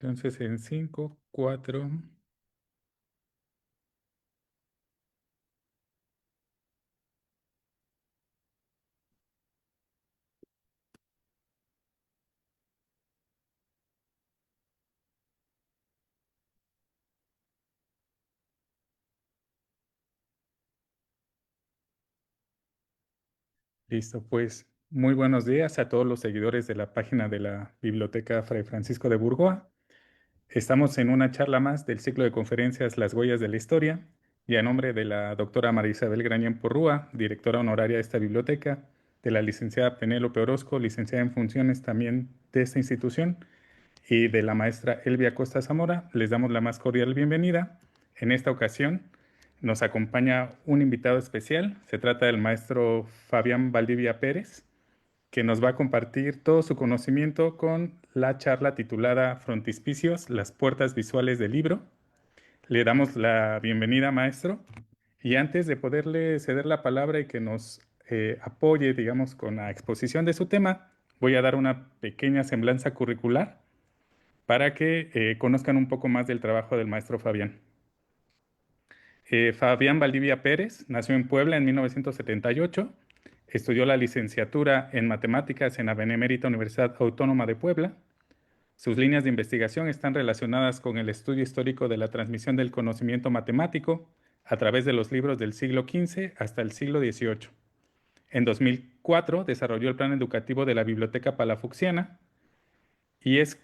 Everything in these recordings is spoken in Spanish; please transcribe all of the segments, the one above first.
Entonces en 5, 4. Listo, pues muy buenos días a todos los seguidores de la página de la Biblioteca Fray Francisco de Burgoa. Estamos en una charla más del ciclo de conferencias Las Huellas de la Historia y a nombre de la doctora María Isabel Grañán Porrúa, directora honoraria de esta biblioteca, de la licenciada Penélope Orozco, licenciada en funciones también de esta institución, y de la maestra Elvia Costa Zamora, les damos la más cordial bienvenida. En esta ocasión nos acompaña un invitado especial. Se trata del maestro Fabián Valdivia Pérez, que nos va a compartir todo su conocimiento con la charla titulada Frontispicios, las puertas visuales del libro. Le damos la bienvenida, maestro. Y antes de poderle ceder la palabra y que nos apoye, digamos, con la exposición de su tema, voy a dar una pequeña semblanza curricular para que conozcan un poco más del trabajo del maestro Fabián. Fabián Valdivia Pérez nació en Puebla en 1978, estudió la licenciatura en matemáticas en la Benemérita Universidad Autónoma de Puebla. Sus líneas de investigación están relacionadas con el estudio histórico de la transmisión del conocimiento matemático a través de los libros del siglo XV hasta el siglo XVIII. En 2004 desarrolló el plan educativo de la Biblioteca Palafoxiana y es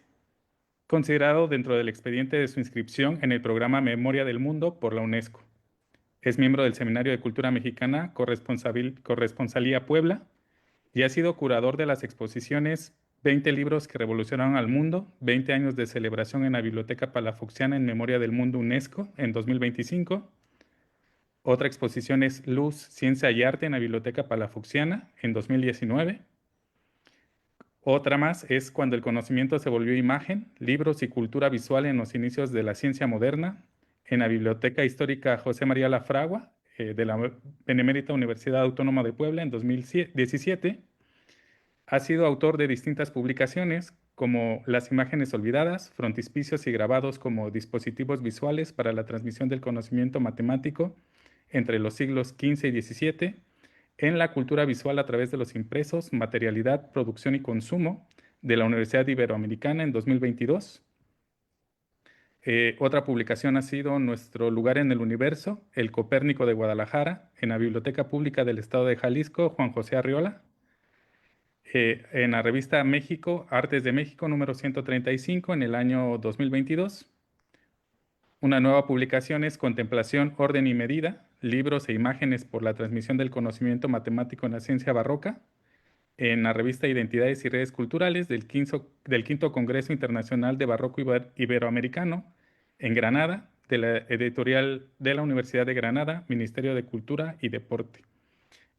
considerado dentro del expediente de su inscripción en el programa Memoria del Mundo por la UNESCO. Es miembro del Seminario de Cultura Mexicana Corresponsalía Puebla y ha sido curador de las exposiciones 20 libros que revolucionaron al mundo, 20 años de celebración en la Biblioteca Palafoxiana en Memoria del Mundo UNESCO en 2025. Otra exposición es Luz, Ciencia y Arte en la Biblioteca Palafoxiana en 2019. Otra más es Cuando el conocimiento se volvió imagen, libros y cultura visual en los inicios de la ciencia moderna, en la Biblioteca Histórica José María Lafragua, de la Benemérita Universidad Autónoma de Puebla en 2017. Ha sido autor de distintas publicaciones como Las imágenes olvidadas, frontispicios y grabados como dispositivos visuales para la transmisión del conocimiento matemático entre los siglos XV y XVII, en la cultura visual a través de los impresos, materialidad, producción y consumo de la Universidad Iberoamericana en 2022. Otra publicación ha sido Nuestro lugar en el universo, El Copérnico de Guadalajara, en la Biblioteca Pública del Estado de Jalisco, Juan José Arriola. En la revista México, Artes de México, número 135, en el año 2022. Una nueva publicación es Contemplación, Orden y Medida, libros e imágenes por la transmisión del conocimiento matemático en la ciencia barroca, en la revista Identidades y Redes Culturales del quinto Congreso Internacional de Barroco Iberoamericano, en Granada, de la editorial de la Universidad de Granada, Ministerio de Cultura y Deporte.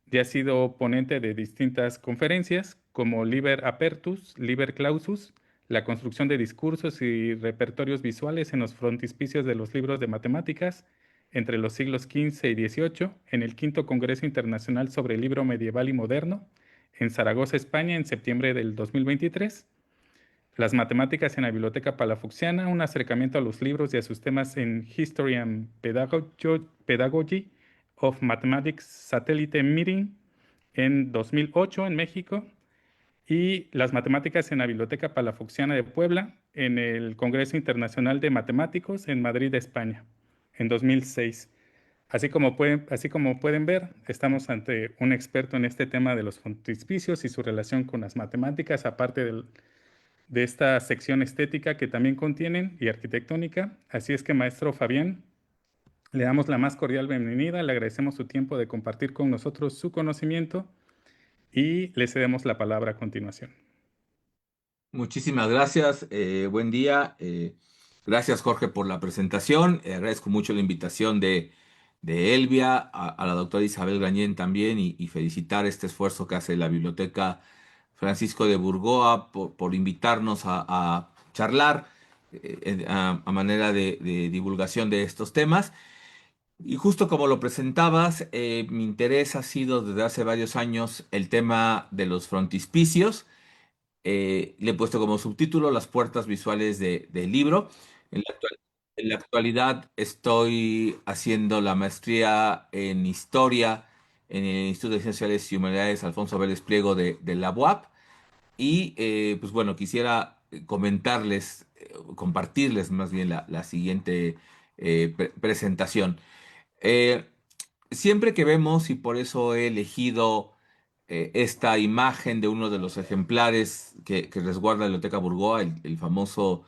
Ya ha sido ponente de distintas conferencias como Liber Apertus, Liber Clausus, la construcción de discursos y repertorios visuales en los frontispicios de los libros de matemáticas entre los siglos XV y XVIII, en el quinto Congreso Internacional sobre el Libro Medieval y Moderno, en Zaragoza, España, en septiembre del 2023. Las matemáticas en la Biblioteca Palafoxiana, un acercamiento a los libros y a sus temas en History and Pedagogy of Mathematics Satellite Meeting en 2008 en México, y las matemáticas en la Biblioteca Palafoxiana de Puebla en el Congreso Internacional de Matemáticos en Madrid, España, en 2006. Así como pueden ver, estamos ante un experto en este tema de los frontispicios y su relación con las matemáticas, aparte de esta sección estética que también contienen y arquitectónica. Así es que, maestro Fabián, le damos la más cordial bienvenida, le agradecemos su tiempo de compartir con nosotros su conocimiento y le cedemos la palabra a continuación. Muchísimas gracias, buen día. Gracias, Jorge, por la presentación. Agradezco mucho la invitación de Elvia, a la doctora Isabel Grañén también, y felicitar este esfuerzo que hace la Biblioteca Francisco de Burgoa por invitarnos a charlar a manera de divulgación de estos temas. Y justo como lo presentabas, mi interés ha sido desde hace varios años el tema de los frontispicios. Le he puesto como subtítulo Las puertas visuales del libro. En la actualidad estoy haciendo la maestría en historia en el Instituto de Ciencias Sociales y Humanidades Alfonso Vélez Pliego de la UAP. Y pues bueno, quisiera comentarles, compartirles más bien la siguiente presentación. Eh, Siempre que vemos, y por eso he elegido esta imagen de uno de los ejemplares que resguarda la Biblioteca Burgoa, el famoso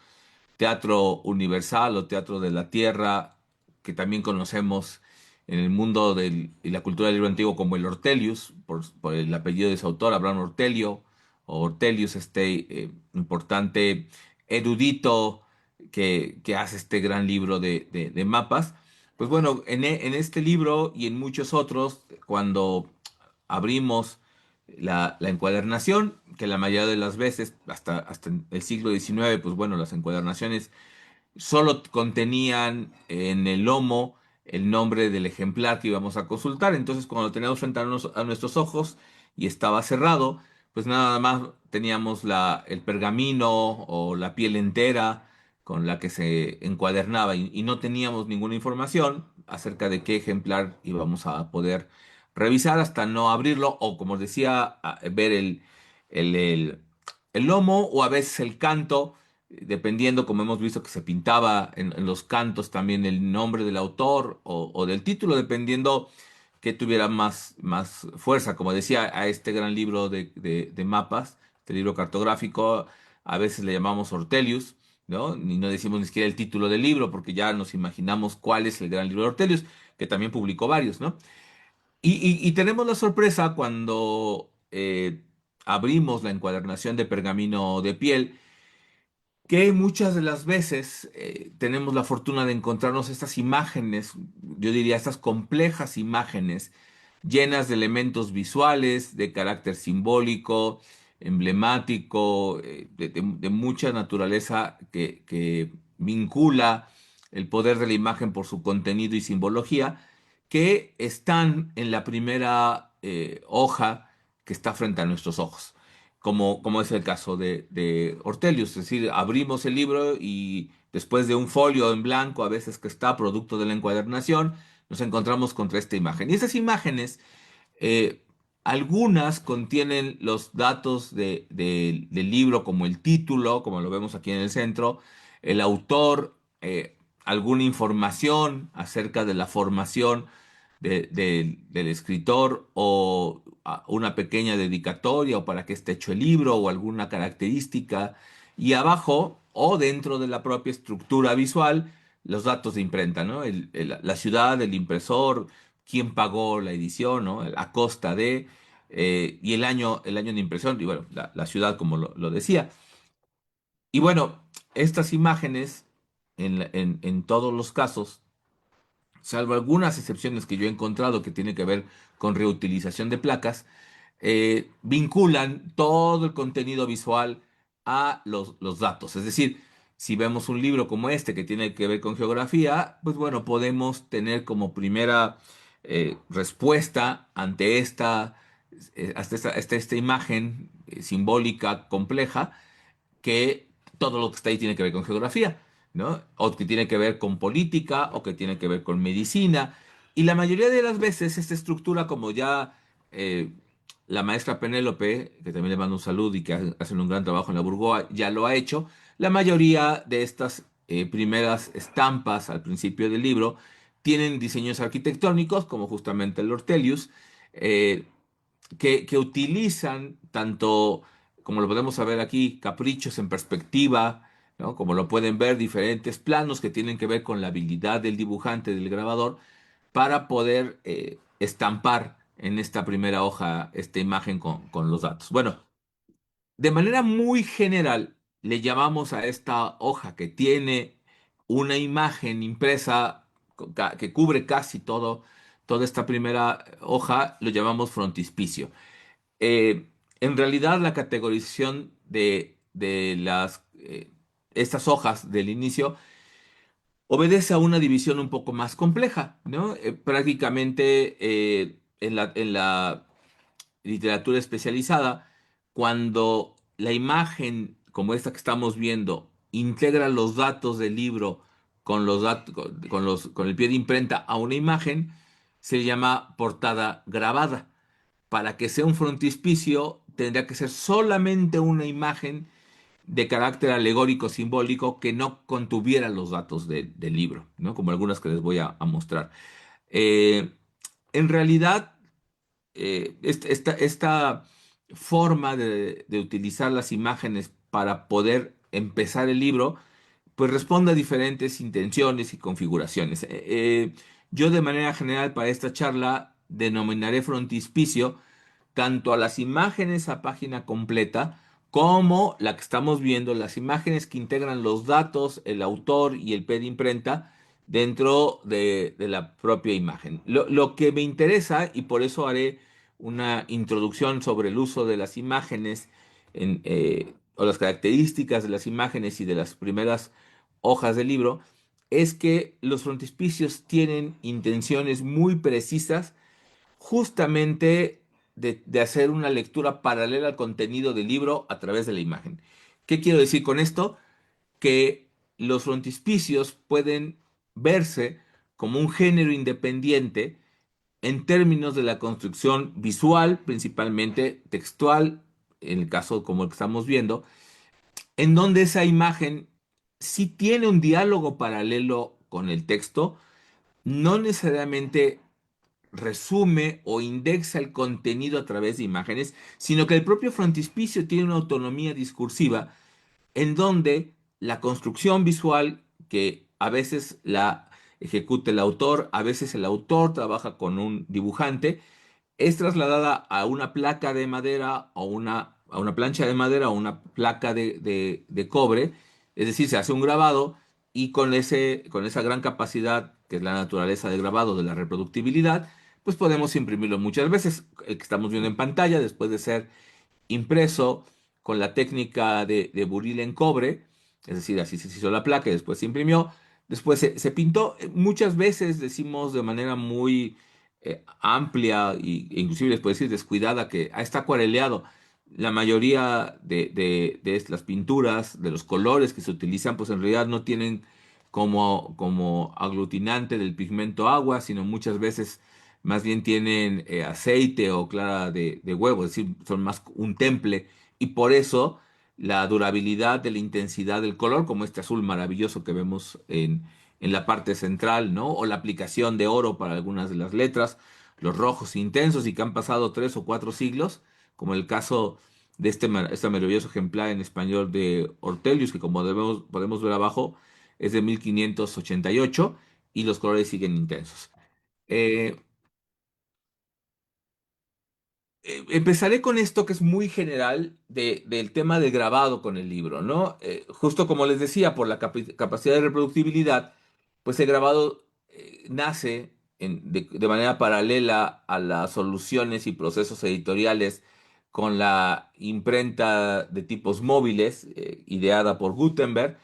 Teatro Universal o Teatro de la Tierra, que también conocemos en el mundo y la cultura del libro antiguo como el Ortelius, por el apellido de su autor, Abraham Ortelio, o Ortelius, este importante erudito que hace este gran libro de mapas. Pues bueno, en este libro y en muchos otros, cuando abrimos la encuadernación, que la mayoría de las veces, hasta el siglo XIX, pues bueno, las encuadernaciones solo contenían en el lomo el nombre del ejemplar que íbamos a consultar. Entonces, cuando lo teníamos frente a nuestros ojos y estaba cerrado, pues nada más teníamos el pergamino o la piel entera con la que se encuadernaba y no teníamos ninguna información acerca de qué ejemplar íbamos a poder revisar hasta no abrirlo o, como decía, ver el, el el lomo o a veces el canto dependiendo, como hemos visto que se pintaba en los cantos también el nombre del autor o del título, dependiendo que tuviera más fuerza. Como decía, a este gran libro de mapas, este libro cartográfico, a veces le llamamos Ortelius, ¿no? Y no decimos ni siquiera el título del libro, porque ya nos imaginamos cuál es el gran libro de Ortelius, que también publicó varios, ¿no? Y tenemos la sorpresa cuando abrimos la encuadernación de pergamino de piel, que muchas de las veces tenemos la fortuna de encontrarnos estas imágenes, yo diría estas complejas imágenes llenas de elementos visuales, de carácter simbólico, emblemático, de mucha naturaleza que vincula el poder de la imagen por su contenido y simbología, que están en la primera hoja que está frente a nuestros ojos como es el caso de Ortelius. Es decir, abrimos el libro y después de un folio en blanco, a veces que está producto de la encuadernación, nos encontramos contra esta imagen. Y esas imágenes, eh, algunas contienen los datos del libro, como el título, como lo vemos aquí en el centro, el autor, alguna información acerca de la formación del escritor o una pequeña dedicatoria o para qué está hecho el libro o alguna característica. Y abajo o dentro de la propia estructura visual, los datos de imprenta, ¿no? La ciudad, el impresor, quién pagó la edición, ¿no? A costa de, y el año de impresión, y bueno, la ciudad como lo decía. Y bueno, estas imágenes, en todos los casos, salvo algunas excepciones que yo he encontrado que tienen que ver con reutilización de placas, vinculan todo el contenido visual a los datos. Es decir, si vemos un libro como este que tiene que ver con geografía, pues bueno, podemos tener como primera respuesta ante esta imagen simbólica compleja que todo lo que está ahí tiene que ver con geografía, ¿no? O que tiene que ver con política, o que tiene que ver con medicina. Y la mayoría de las veces esta estructura, como ya eh, la maestra Penélope, que también le mando un saludo y que hacen un gran trabajo en la Burgoa, ya lo ha hecho, la mayoría de estas primeras estampas al principio del libro tienen diseños arquitectónicos, como justamente el Ortelius, eh, que utilizan tanto, como lo podemos saber aquí, caprichos en perspectiva, ¿no? Como lo pueden ver, diferentes planos que tienen que ver con la habilidad del dibujante, del grabador, para poder estampar en esta primera hoja esta imagen con los datos. Bueno, de manera muy general, le llamamos a esta hoja que tiene una imagen impresa que cubre casi toda esta primera hoja, lo llamamos frontispicio. Eh, en realidad, la categorización de estas hojas del inicio obedece a una división un poco más compleja, ¿no? Prácticamente en la literatura especializada, cuando la imagen como esta que estamos viendo integra los datos del libro con los datos, con el pie de imprenta a una imagen, se llama portada grabada. Para que sea un frontispicio, tendría que ser solamente una imagen de carácter alegórico simbólico que no contuviera los datos del libro, ¿no? Como algunas que les voy a mostrar. Eh, en realidad, esta forma de utilizar las imágenes para poder empezar el libro, pues responde a diferentes intenciones y configuraciones. Yo de manera general para esta charla denominaré frontispicio tanto a las imágenes a página completa como la que estamos viendo, las imágenes que integran los datos, el autor y el P de imprenta dentro de la propia imagen. Lo que me interesa, y por eso haré una introducción sobre el uso de las imágenes o las características de las imágenes y de las primeras hojas del libro, es que los frontispicios tienen intenciones muy precisas justamente de hacer una lectura paralela al contenido del libro a través de la imagen. ¿Qué quiero decir con esto? Que los frontispicios pueden verse como un género independiente en términos de la construcción visual, principalmente textual, en el caso como el que estamos viendo, en donde esa imagen sí tiene un diálogo paralelo con el texto, no necesariamente resume o indexa el contenido a través de imágenes, sino que el propio frontispicio tiene una autonomía discursiva en donde la construcción visual, que a veces la ejecuta el autor, a veces el autor trabaja con un dibujante, es trasladada a una placa de madera o a una plancha de madera o una placa de cobre, es decir, se hace un grabado y con esa gran capacidad que es la naturaleza del grabado, de la reproductibilidad, pues podemos imprimirlo muchas veces. El que estamos viendo en pantalla, después de ser impreso con la técnica de buril en cobre, es decir, así se hizo la placa y después se imprimió, después se pintó. Muchas veces decimos de manera muy amplia e inclusive les puedo decir descuidada que está acuareleado. La mayoría de las pinturas, de los colores que se utilizan, pues en realidad no tienen como aglutinante del pigmento agua, sino muchas veces más bien tienen aceite o clara de huevo, es decir, son más un temple y por eso la durabilidad de la intensidad del color, como este azul maravilloso que vemos en la parte central, ¿no? O la aplicación de oro para algunas de las letras, los rojos intensos y que han pasado 3 o 4 siglos, como el caso de este maravilloso ejemplar en español de Ortelius, que como podemos ver abajo, es de 1588 y los colores siguen intensos. Eh, Empezaré con esto que es muy general del tema del grabado con el libro, ¿no? Justo como les decía, por la capacidad de reproductibilidad, pues el grabado nace de manera paralela a las soluciones y procesos editoriales con la imprenta de tipos móviles, ideada por Gutenberg,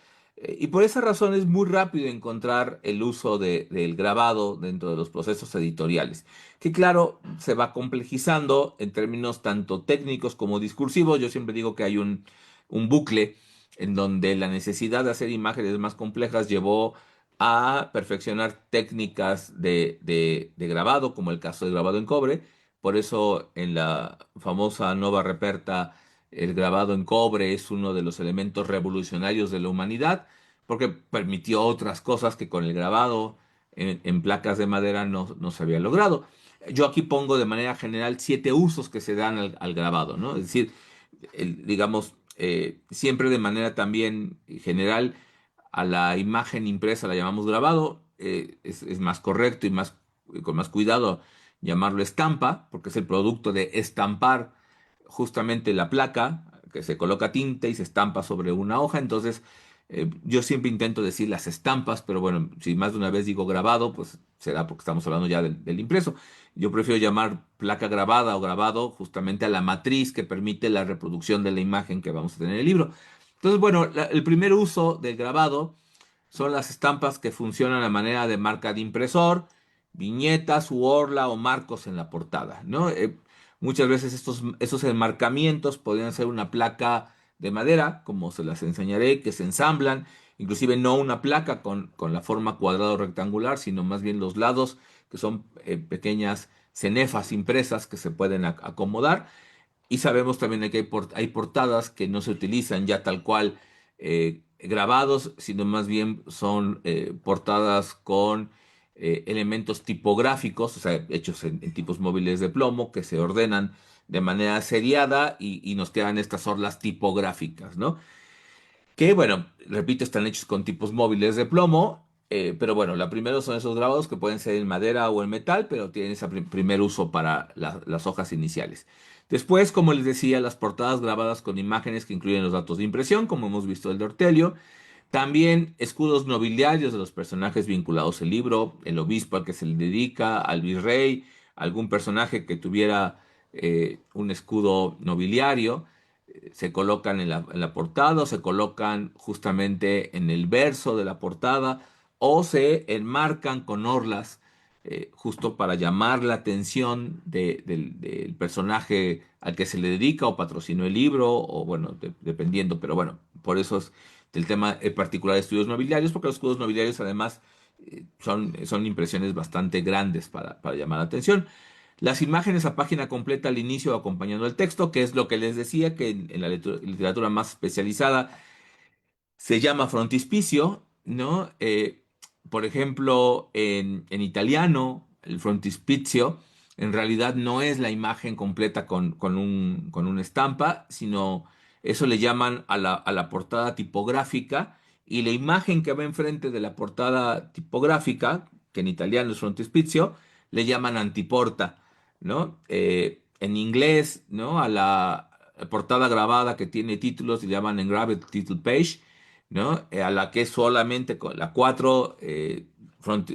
y por esa razón es muy rápido encontrar el uso del grabado dentro de los procesos editoriales que claro, se va complejizando en términos tanto técnicos como discursivos. Yo siempre digo que hay un bucle en donde la necesidad de hacer imágenes más complejas llevó a perfeccionar técnicas de grabado, como el caso del grabado en cobre. Por eso en la famosa Nova Reperta, el grabado en cobre es uno de los elementos revolucionarios de la humanidad, porque permitió otras cosas que con el grabado en placas de madera no se había logrado. Yo aquí pongo de manera general 7 usos que se dan al grabado, ¿no? Es decir, digamos, siempre de manera también general a la imagen impresa la llamamos grabado, es más correcto y con más cuidado llamarlo estampa, porque es el producto de estampar justamente la placa, que se coloca tinta y se estampa sobre una hoja, entonces yo siempre intento decir las estampas, pero bueno, si más de una vez digo grabado, pues será porque estamos hablando ya del impreso. Yo prefiero llamar placa grabada o grabado justamente a la matriz que permite la reproducción de la imagen que vamos a tener en el libro. Entonces, bueno, el primer uso del grabado son las estampas que funcionan a manera de marca de impresor, viñetas u orla o marcos en la portada, ¿no? Muchas veces esos enmarcamientos podrían ser una placa de madera, como se las enseñaré, que se ensamblan, inclusive no una placa con la forma cuadrada o rectangular, sino más bien los lados, que son pequeñas cenefas impresas que se pueden acomodar. Y sabemos también que hay portadas que no se utilizan ya tal cual grabados, sino más bien son portadas con elementos tipográficos, o sea, hechos en tipos móviles de plomo, que se ordenan de manera seriada y nos quedan estas orlas tipográficas, ¿no? Que, bueno, repito, están hechos con tipos móviles de plomo, pero bueno, la primera son esos grabados que pueden ser en madera o en metal, pero tienen ese primer uso para las hojas iniciales. Después, como les decía, las portadas grabadas con imágenes que incluyen los datos de impresión, como hemos visto el de Ortelio. También escudos nobiliarios de los personajes vinculados al libro, el obispo al que se le dedica, al virrey, algún personaje que tuviera un escudo nobiliario se colocan en la portada o se colocan justamente en el verso de la portada o se enmarcan con orlas justo para llamar la atención del personaje al que se le dedica o patrocinó el libro o bueno, dependiendo, pero bueno, por eso es el tema en particular de estudios nobiliarios, porque los escudos nobiliarios además son impresiones bastante grandes para llamar la atención. Las imágenes a página completa al inicio acompañando el texto, que es lo que les decía, que en la literatura más especializada se llama frontispicio, ¿no? Por ejemplo, en italiano, el frontispicio en realidad no es la imagen completa con una estampa, sino eso le llaman a la portada tipográfica y la imagen que va enfrente de la portada tipográfica, que en italiano es frontispicio, le llaman antiporta, ¿no? En inglés, ¿no? A la portada grabada que tiene títulos le llaman engraved title page, ¿no? A la que es solamente con la 4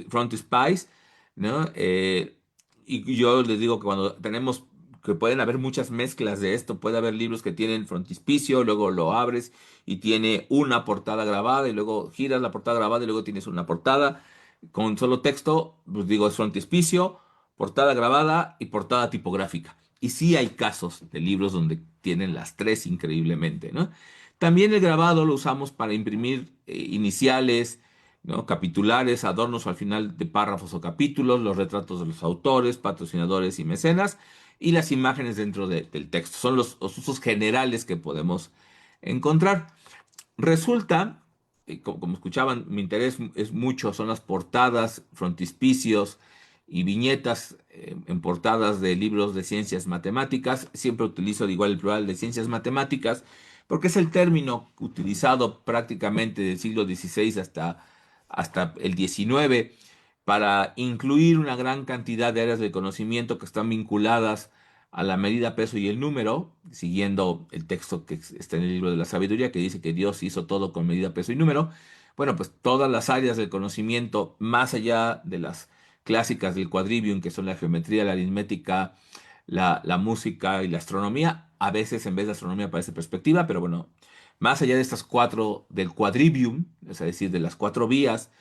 frontispiece, ¿no? Y yo les digo que cuando tenemos, que pueden haber muchas mezclas de esto, puede haber libros que tienen frontispicio, luego lo abres y tiene una portada grabada y luego giras la portada grabada y luego tienes una portada con solo texto, pues digo es frontispicio, portada grabada y portada tipográfica. Y sí hay casos de libros donde tienen las tres increíblemente, ¿no? También el grabado lo usamos para imprimir iniciales, ¿no? Capitulares, adornos al final de párrafos o capítulos, los retratos de los autores, patrocinadores y mecenas, y las imágenes dentro del texto. Son los usos generales que podemos encontrar. Resulta, como escuchaban, mi interés es mucho, son las portadas, frontispicios y viñetas en portadas de libros de ciencias matemáticas. Siempre utilizo igual el plural de ciencias matemáticas, porque es el término utilizado prácticamente del siglo XVI hasta el XIX para incluir una gran cantidad de áreas de conocimiento que están vinculadas a la medida, peso y el número, siguiendo el texto que está en el libro de la sabiduría, que dice que Dios hizo todo con medida, peso y número. Bueno, pues todas las áreas del conocimiento, más allá de las clásicas del quadrivium, que son la geometría, la aritmética, la música y la astronomía, a veces en vez de astronomía aparece perspectiva, pero bueno, más allá de estas cuatro del quadrivium, es decir, de las cuatro vías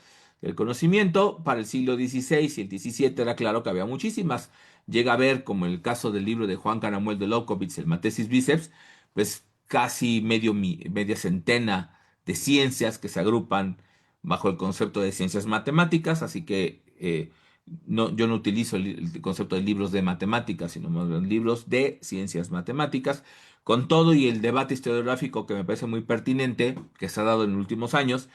del conocimiento, para el siglo XVI y el XVII era claro que había muchísimas. Llega a ver, como el caso del libro de Juan Caramuel de Lowkovitz, el Matesis Bíceps, pues casi media centena de ciencias que se agrupan bajo el concepto de ciencias matemáticas, así que no, yo no utilizo el concepto de libros de matemáticas, sino más bien libros de ciencias matemáticas, con todo y el debate historiográfico que me parece muy pertinente, que se ha dado en los últimos años,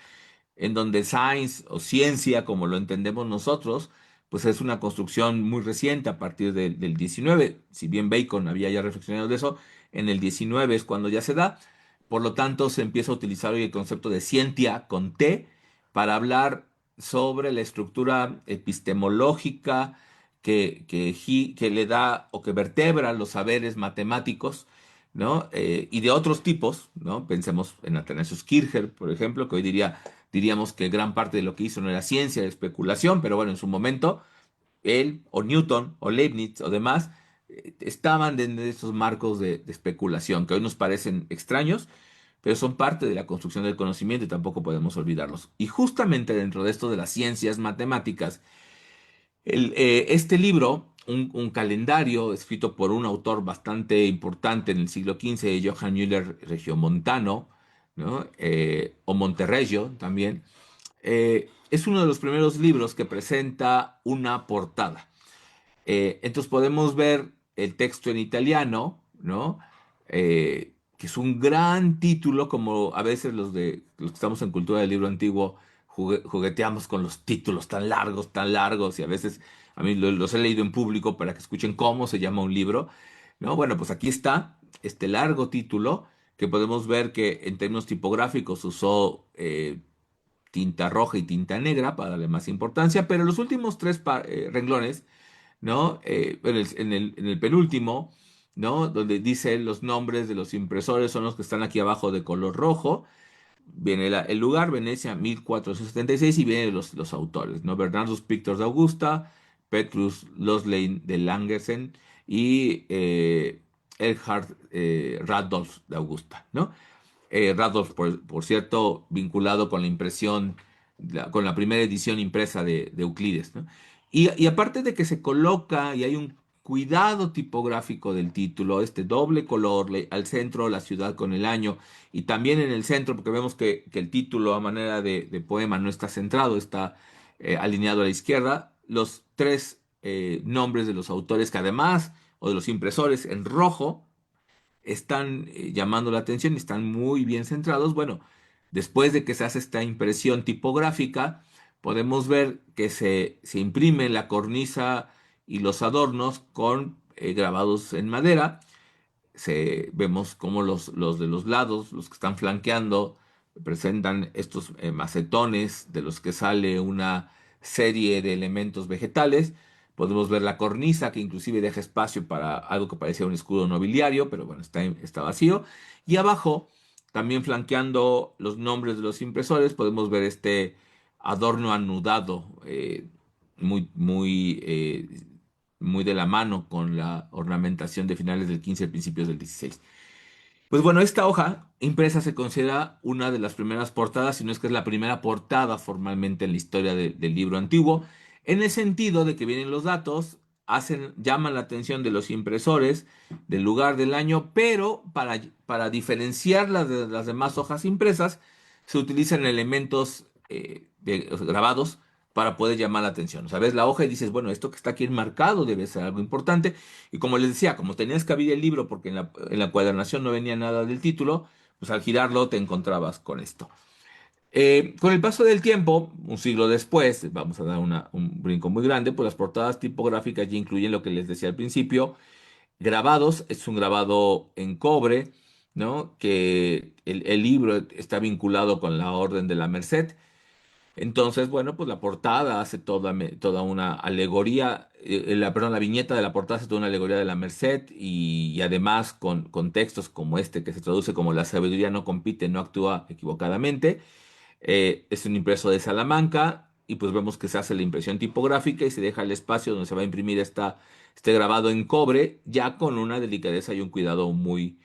en donde science o ciencia, como lo entendemos nosotros, pues es una construcción muy reciente a partir del 19. Si bien Bacon había ya reflexionado de eso, en el 19 es cuando ya se da. Por lo tanto, se empieza a utilizar hoy el concepto de scientia con T para hablar sobre la estructura epistemológica que le da o que vertebra los saberes matemáticos, ¿no? Y de otros tipos, ¿no? Pensemos en Athanasius Kircher, por ejemplo, que hoy diríamos que gran parte de lo que hizo no era ciencia, era especulación, pero bueno, en su momento, él o Newton o Leibniz o demás estaban dentro de esos marcos de especulación, que hoy nos parecen extraños, pero son parte de la construcción del conocimiento y tampoco podemos olvidarlos. Y justamente dentro de esto de las ciencias matemáticas, este libro un calendario escrito por un autor bastante importante en el siglo XV, Johann Müller Regiomontano, ¿no? O Monterregio también. Es uno de los primeros libros que presenta una portada. Entonces podemos ver el texto en italiano, ¿no? Que es un gran título, como a veces los que estamos en cultura del libro antiguo jugueteamos con los títulos tan largos, y a veces a mí los he leído en público para que escuchen cómo se llama un libro, ¿no? Bueno, pues aquí está este largo título que podemos ver que en términos tipográficos usó tinta roja y tinta negra para darle más importancia, pero los últimos tres renglones, ¿no? En el penúltimo, ¿no? Donde dice los nombres de los impresores son los que están aquí abajo de color rojo. Viene el lugar, Venecia, 1476, y vienen los autores, ¿no? Bernardus Pictors de Augusta, Petrus Loslein de Langersen y Erhard Radolf de Augusta, ¿no? Radolf, por cierto, vinculado con la impresión, con la primera edición impresa de Euclides, ¿no? Y aparte de que se coloca y hay un cuidado tipográfico del título, este doble color, al centro la ciudad con el año, y también en el centro, porque vemos que el título a manera de poema no está centrado, está alineado a la izquierda, los tres nombres de los autores que además, o de los impresores en rojo, están llamando la atención y están muy bien centrados. Bueno, después de que se hace esta impresión tipográfica, podemos ver que se imprime la cornisa y los adornos con grabados en madera. Vemos cómo los de los lados, los que están flanqueando, presentan estos macetones de los que sale una serie de elementos vegetales. Podemos ver la cornisa que inclusive deja espacio para algo que parecía un escudo nobiliario, pero bueno, está vacío. Y abajo, también flanqueando los nombres de los impresores, podemos ver este adorno anudado, muy de la mano con la ornamentación de finales del 15 y principios del 16. Pues bueno, esta hoja impresa se considera una de las primeras portadas, si no es que es la primera portada formalmente en la historia del libro antiguo, en el sentido de que vienen los datos, llaman la atención de los impresores, del lugar, del año, pero para diferenciarlas de las demás hojas impresas, se utilizan elementos grabados para poder llamar la atención. O sea, ves la hoja y dices, bueno, esto que está aquí enmarcado debe ser algo importante. Y como les decía, como tenías que abrir el libro porque en la cuadernación no venía nada del título, pues al girarlo te encontrabas con esto. Con el paso del tiempo, un siglo después, vamos a dar un brinco muy grande, pues las portadas tipográficas ya incluyen lo que les decía al principio, grabados, es un grabado en cobre, ¿no? Que el libro está vinculado con la Orden de la Merced. Entonces, bueno, pues la portada hace toda una alegoría, perdón, la viñeta de la portada hace toda una alegoría de la Merced, y además con textos como este que se traduce como la sabiduría no compite, no actúa equivocadamente. Es un impreso de Salamanca, y pues vemos que se hace la impresión tipográfica y se deja el espacio donde se va a imprimir este grabado en cobre, ya con una delicadeza y un cuidado muy,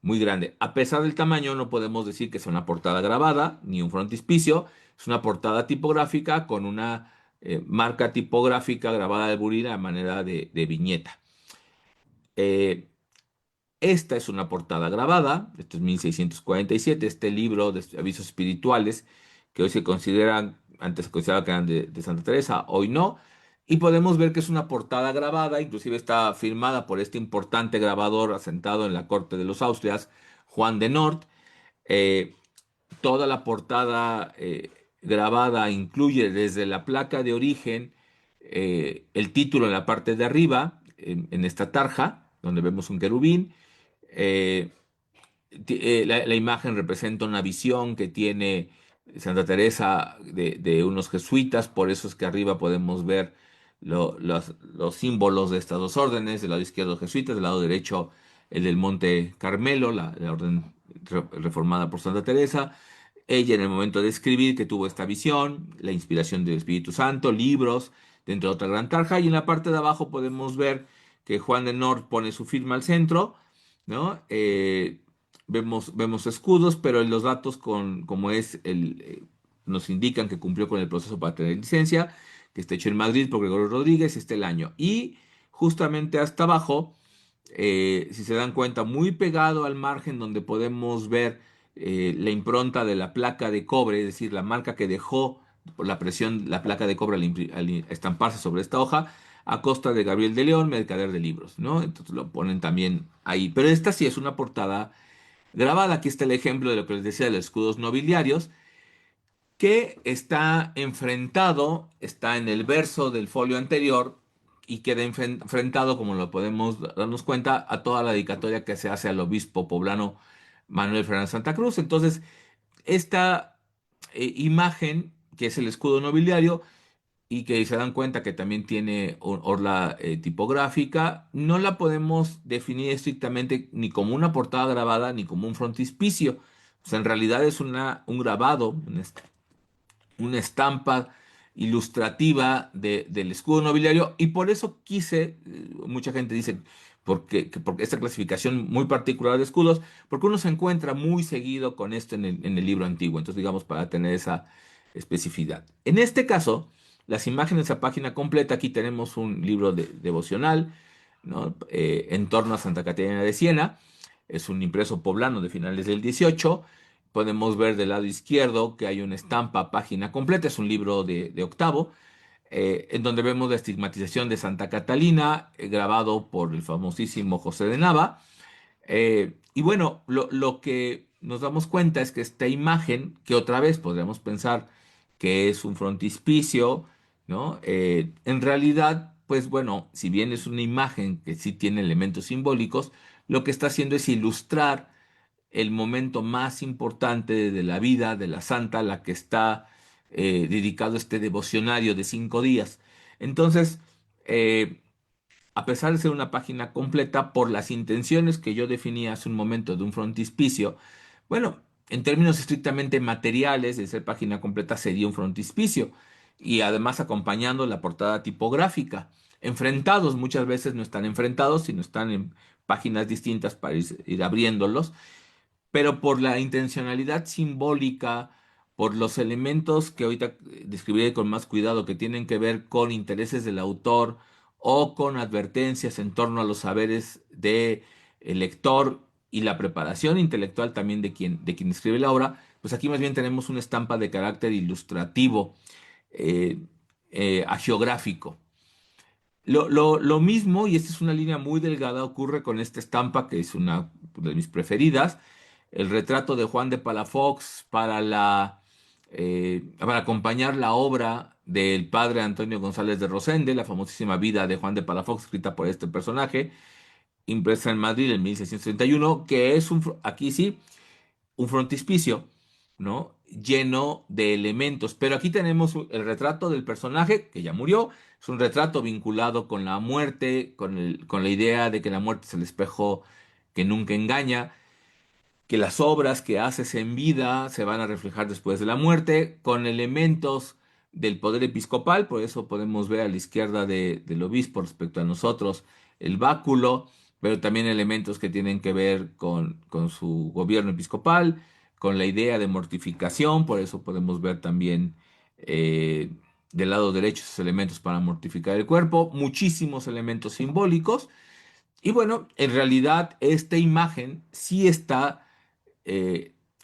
muy grande. A pesar del tamaño, no podemos decir que sea una portada grabada ni un frontispicio. Es una portada tipográfica con una marca tipográfica grabada de burina a manera de viñeta. Eh, Esta es una portada grabada, esto es 1647, este libro de avisos espirituales, que hoy se consideran, antes se consideraba que eran de Santa Teresa, hoy no, y podemos ver que es una portada grabada, inclusive está firmada por este importante grabador asentado en la corte de los Austrias, Juan de Nort. Eh, Toda la portada grabada incluye desde la placa de origen el título en la parte de arriba, en esta tarja, donde vemos un querubín. Eh, la imagen representa una visión que tiene Santa Teresa de unos jesuitas, por eso es que arriba podemos ver los símbolos de estas dos órdenes, del lado izquierdo jesuitas, del lado derecho el del Monte Carmelo, la orden reformada por Santa Teresa. Ella en el momento de escribir que tuvo esta visión, la inspiración del Espíritu Santo, libros, dentro de otra gran tarja, y en la parte de abajo podemos ver que Juan de Nort pone su firma al centro, ¿no? Vemos escudos, pero en los datos como nos indican que cumplió con el proceso para tener licencia, que está hecho en Madrid por Gregorio Rodríguez, está el año. Y justamente hasta abajo, si se dan cuenta, muy pegado al margen donde podemos ver la impronta de la placa de cobre, es decir, la marca que dejó por la presión la placa de cobre al estamparse sobre esta hoja, a costa de Gabriel de León, mercader de libros, ¿no? Entonces lo ponen también ahí. Pero esta sí es una portada grabada. Aquí está el ejemplo de lo que les decía de los escudos nobiliarios, que está enfrentado, está en el verso del folio anterior y queda enfrentado, como lo podemos darnos cuenta, a toda la dedicatoria que se hace al obispo poblano Manuel Fernández Santa Cruz. Entonces, esta imagen, que es el escudo nobiliario, y que se dan cuenta que también tiene orla tipográfica, no la podemos definir estrictamente ni como una portada grabada ni como un frontispicio. O sea, en realidad es un grabado, una estampa ilustrativa del escudo nobiliario, y por eso quise, mucha gente dice, porque esta clasificación muy particular de escudos, porque uno se encuentra muy seguido con esto en el libro antiguo, entonces digamos para tener esa especificidad. En este caso, las imágenes a página completa, aquí tenemos un libro devocional, ¿no? En torno a Santa Catarina de Siena, es un impreso poblano de finales del 18. Podemos ver del lado izquierdo que hay una estampa página completa, es un libro de octavo, en donde vemos la estigmatización de Santa Catalina, grabado por el famosísimo José de Nava. Y bueno, lo que nos damos cuenta es que esta imagen, que otra vez podríamos pensar que es un frontispicio, ¿no? En realidad, pues bueno, si bien es una imagen que sí tiene elementos simbólicos, lo que está haciendo es ilustrar el momento más importante de la vida de la santa, a la que está dedicado este devocionario de 5 días. Entonces, eh, a pesar de ser una página completa, por las intenciones que yo definí hace un momento de un frontispicio, bueno, en términos estrictamente materiales, de ser página completa sería un frontispicio, y además acompañando la portada tipográfica. Enfrentados, muchas veces no están enfrentados, sino están en páginas distintas para ir abriéndolos, pero por la intencionalidad simbólica, por los elementos que ahorita describiré con más cuidado, que tienen que ver con intereses del autor o con advertencias en torno a los saberes del lector y la preparación intelectual también de quien escribe la obra, pues aquí más bien tenemos una estampa de carácter ilustrativo, eh, agiográfico. Lo mismo, y esta es una línea muy delgada, ocurre con esta estampa que es una de mis preferidas, el retrato de Juan de Palafox para acompañar la obra del padre Antonio González de Rosende, la famosísima vida de Juan de Palafox, escrita por este personaje, impresa en Madrid en 1631, que es aquí sí, un frontispicio, ¿no? Lleno de elementos. Pero aquí tenemos el retrato del personaje que ya murió. Es un retrato vinculado con la muerte, con la idea de que la muerte es el espejo que nunca engaña, que las obras que haces en vida se van a reflejar después de la muerte, con elementos del poder episcopal. Por eso podemos ver a la izquierda del obispo respecto a nosotros el báculo, pero también elementos que tienen que ver con su gobierno episcopal, con la idea de mortificación. Por eso podemos ver también del lado derecho esos elementos para mortificar el cuerpo, muchísimos elementos simbólicos. Y bueno, en realidad esta imagen sí está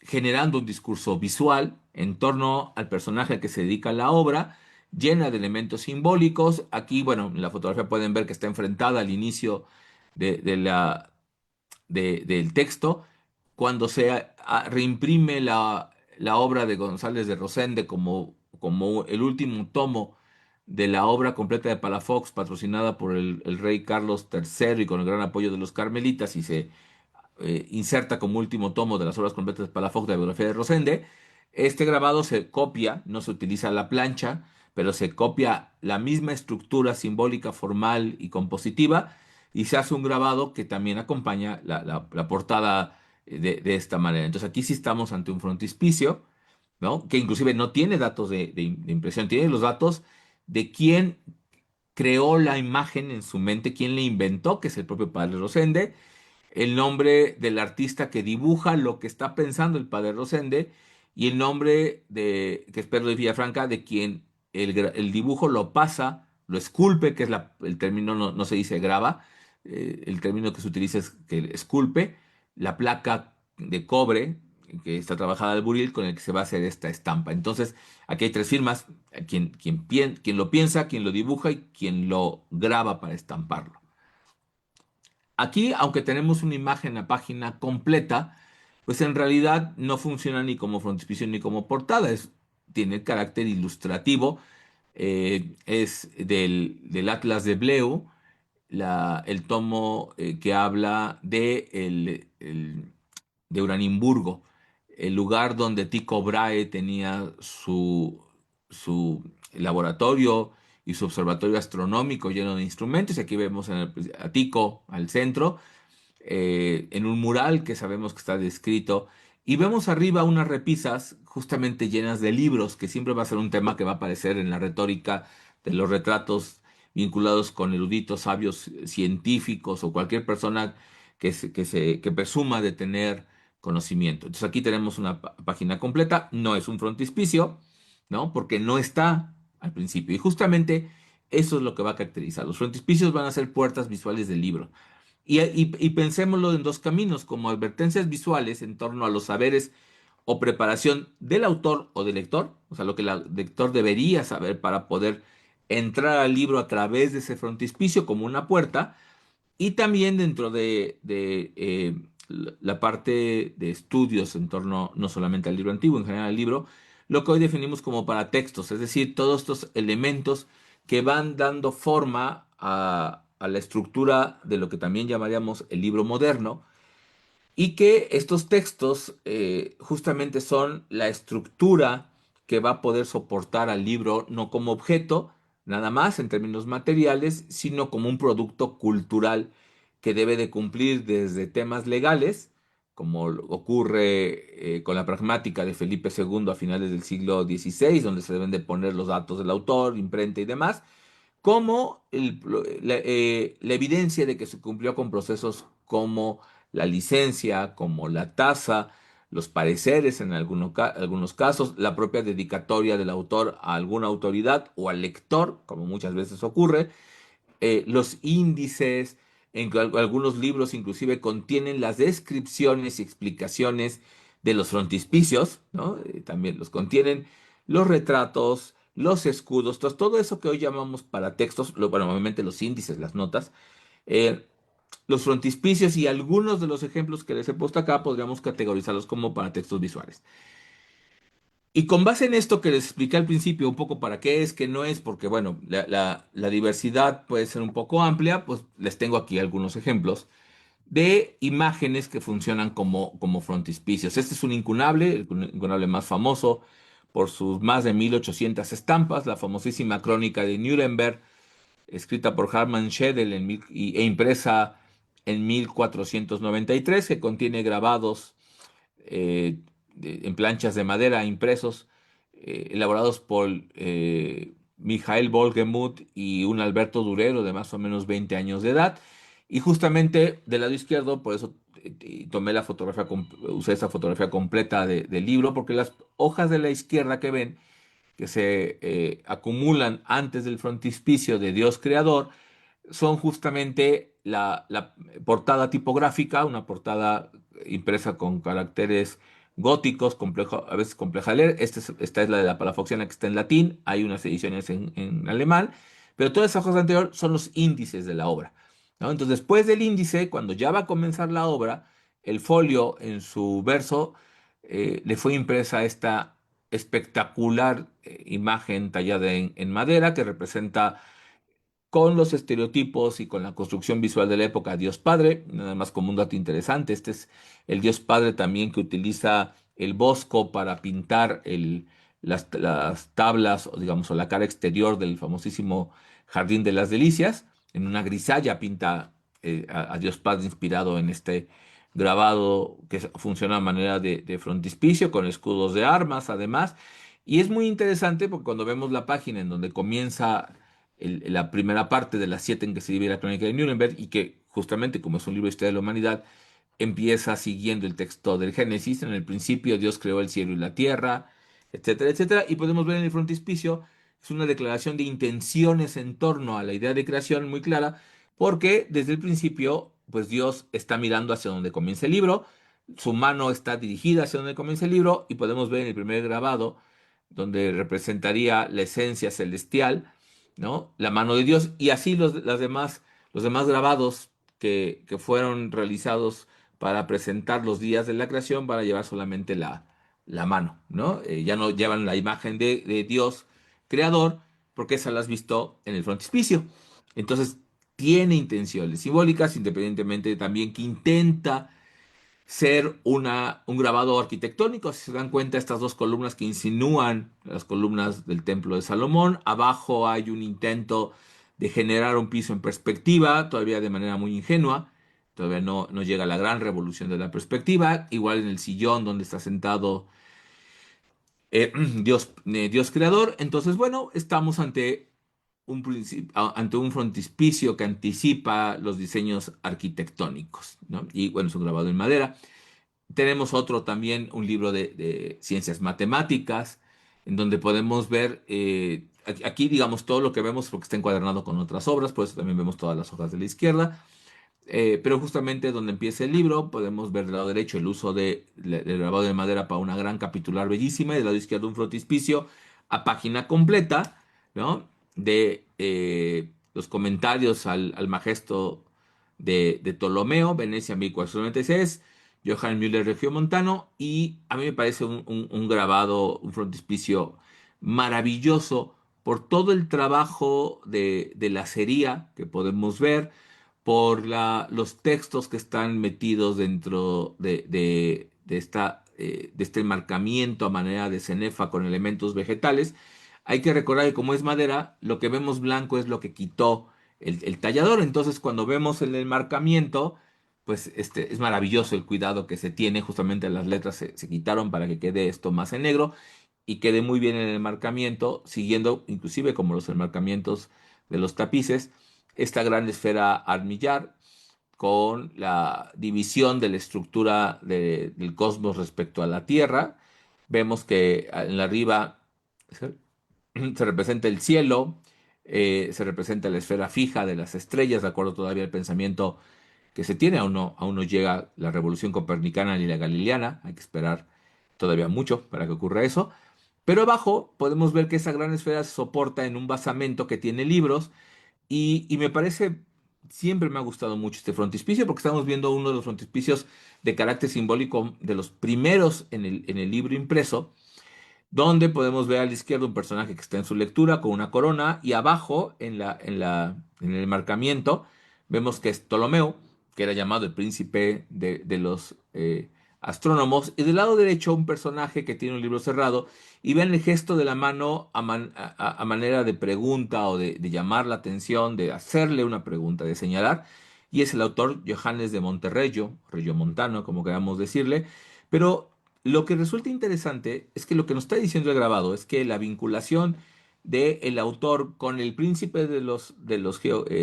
generando un discurso visual en torno al personaje al que se dedica la obra, llena de elementos simbólicos. Aquí, bueno, en la fotografía pueden ver que está enfrentada al inicio del texto, cuando se reimprime la obra de González de Rosende como el último tomo de la obra completa de Palafox, patrocinada por el rey Carlos III y con el gran apoyo de los carmelitas, y se inserta como último tomo de las obras completas de Palafox de la biografía de Rosende. Este grabado se copia, no se utiliza la plancha, pero se copia la misma estructura simbólica, formal y compositiva, y se hace un grabado que también acompaña la portada de esta manera. Entonces aquí sí estamos ante un frontispicio, ¿no? Que inclusive no tiene datos de impresión, tiene los datos de quién creó la imagen en su mente, quién la inventó, que es el propio padre Rosende, el nombre del artista que dibuja lo que está pensando el padre Rosende, y el nombre que es Pedro de Villafranca, de quien el dibujo lo pasa lo esculpe, que es el término, no se dice grava, el término que se utiliza es que esculpe la placa de cobre que está trabajada al buril con el que se va a hacer esta estampa. Entonces, aquí hay tres firmas, quien lo piensa, quien lo dibuja y quien lo graba para estamparlo. Aquí, aunque tenemos una imagen en la página completa, pues en realidad no funciona ni como frontispicio ni como portada, tiene carácter ilustrativo, es del Atlas de Bleu, el tomo que habla de Uraniburgo, el lugar donde Tycho Brahe tenía su laboratorio y su observatorio astronómico lleno de instrumentos. Y aquí vemos a Tycho al centro, en un mural que sabemos que está descrito. Y vemos arriba unas repisas justamente llenas de libros, que siempre va a ser un tema que va a aparecer en la retórica de los retratos vinculados con eruditos, sabios, científicos o cualquier persona que presuma de tener conocimiento. Entonces aquí tenemos una página completa, no es un frontispicio, ¿no? Porque no está al principio. Y justamente eso es lo que va a caracterizar. Los frontispicios van a ser puertas visuales del libro. Y pensémoslo en dos caminos, como advertencias visuales en torno a los saberes o preparación del autor o del lector, o sea, lo que el lector debería saber para poder entrar al libro a través de ese frontispicio como una puerta, y también dentro de la parte de estudios en torno no solamente al libro antiguo, en general al libro, lo que hoy definimos como paratextos, es decir, todos estos elementos que van dando forma a la estructura de lo que también llamaríamos el libro moderno, y que estos textos justamente son la estructura que va a poder soportar al libro no como objeto, nada más en términos materiales, sino como un producto cultural que debe de cumplir desde temas legales, como ocurre con la pragmática de Felipe II a finales del siglo XVI, donde se deben de poner los datos del autor, imprenta y demás, como la evidencia de que se cumplió con procesos como la licencia, como la tasa, los pareceres en algunos casos, la propia dedicatoria del autor a alguna autoridad o al lector, como muchas veces ocurre, los índices, algunos libros inclusive contienen las descripciones y explicaciones de los frontispicios, ¿no? También los contienen los retratos, los escudos, todo eso que hoy llamamos para textos, bueno, obviamente los índices, las notas, eh, los frontispicios y algunos de los ejemplos que les he puesto acá podríamos categorizarlos como para textos visuales. Y con base en esto que les expliqué al principio, un poco para qué es, qué no es, porque bueno, la diversidad puede ser un poco amplia, pues les tengo aquí algunos ejemplos de imágenes que funcionan como frontispicios. Este es un incunable, el incunable más famoso por sus más de 1800 estampas, la famosísima crónica de Nuremberg, escrita por Hartmann Schedel e impresa en 1493, que contiene grabados eh, en planchas de madera impresos, elaborados por Mijael Volgemuth y un Alberto Durero de más o menos 20 años de edad. Y justamente del lado izquierdo, por eso tomé la fotografía, usé esa fotografía completa del libro, porque las hojas de la izquierda que ven, que se acumulan antes del frontispicio de Dios Creador, son justamente la portada tipográfica, una portada impresa con caracteres góticos, a veces compleja de leer. Esta es la de la Palafoxiana, que está en latín, hay unas ediciones en alemán, pero todas esas cosas anteriores son los índices de la obra, ¿no? Entonces, después del índice, cuando ya va a comenzar la obra, el folio en su verso le fue impresa esta espectacular imagen tallada en madera que representa con los estereotipos y con la construcción visual de la época, Dios Padre, nada más como un dato interesante, este es el Dios Padre también que utiliza el bosco para pintar las tablas, o digamos, o la cara exterior del famosísimo Jardín de las Delicias. En una grisalla pinta a Dios Padre inspirado en este grabado que funciona a manera de frontispicio, con escudos de armas, además. Y es muy interesante porque cuando vemos la página en donde comienza la primera parte de las 7 en que se divide la crónica de Nuremberg, y que justamente como es un libro de historia de la humanidad, empieza siguiendo el texto del Génesis. En el principio Dios creó el cielo y la tierra, etcétera, etcétera. Y podemos ver en el frontispicio es una declaración de intenciones en torno a la idea de creación muy clara, porque desde el principio, pues Dios está mirando hacia donde comienza el libro, su mano está dirigida hacia donde comienza el libro, y podemos ver en el primer grabado, donde representaría la esencia celestial, ¿no? La mano de Dios, y así los demás grabados que fueron realizados para presentar los días de la creación van a llevar solamente la mano, ¿no? Ya no llevan la imagen de Dios creador, porque esa la has visto en el frontispicio. Entonces, tiene intenciones simbólicas, independientemente también que intenta ser un grabado arquitectónico. Si se dan cuenta, estas dos columnas que insinúan las columnas del Templo de Salomón, abajo hay un intento de generar un piso en perspectiva, todavía de manera muy ingenua. Todavía no llega la gran revolución de la perspectiva. Igual en el sillón donde está sentado Dios creador. Entonces, bueno, estamos ante ante un frontispicio que anticipa los diseños arquitectónicos, ¿no? Y bueno, es un grabado en madera. Tenemos otro también, un libro de ciencias matemáticas, en donde podemos ver, aquí digamos todo lo que vemos porque está encuadernado con otras obras, por eso también vemos todas las hojas de la izquierda. Pero justamente donde empieza el libro, podemos ver del lado derecho el uso del grabado de madera para una gran capitular bellísima, y del lado izquierdo un frontispicio a página completa, ¿no? De los comentarios al Magesto de Ptolomeo, Venecia 1496, Johann Müller Regiomontano, y a mí me parece un grabado, un frontispicio maravilloso por todo el trabajo de lacería que podemos ver, por los textos que están metidos dentro de este enmarcamiento a manera de cenefa con elementos vegetales. Hay que recordar que como es madera, lo que vemos blanco es lo que quitó el tallador. Entonces, cuando vemos el enmarcamiento, pues es maravilloso el cuidado que se tiene. Justamente las letras se quitaron para que quede esto más en negro y quede muy bien en el enmarcamiento, siguiendo inclusive como los enmarcamientos de los tapices esta gran esfera armillar con la división de la estructura del cosmos respecto a la Tierra. Vemos que en la arriba se representa el cielo, se representa la esfera fija de las estrellas, de acuerdo todavía al pensamiento que se tiene. Aún no llega la revolución copernicana ni la galileana, hay que esperar todavía mucho para que ocurra eso. Pero abajo podemos ver que esa gran esfera se soporta en un basamento que tiene libros, y me parece, siempre me ha gustado mucho este frontispicio porque estamos viendo uno de los frontispicios de carácter simbólico de los primeros en el libro impreso, donde podemos ver a la izquierda un personaje que está en su lectura con una corona, y abajo en el marcamiento vemos que es Ptolomeo, que era llamado el príncipe de los astrónomos, y del lado derecho un personaje que tiene un libro cerrado, y ven el gesto de la mano a manera de pregunta o de llamar la atención, de hacerle una pregunta, de señalar, y es el autor Johannes de Monterregio, Regiomontano, como queramos decirle. Pero lo que resulta interesante es que lo que nos está diciendo el grabado es que la vinculación del autor con el príncipe de los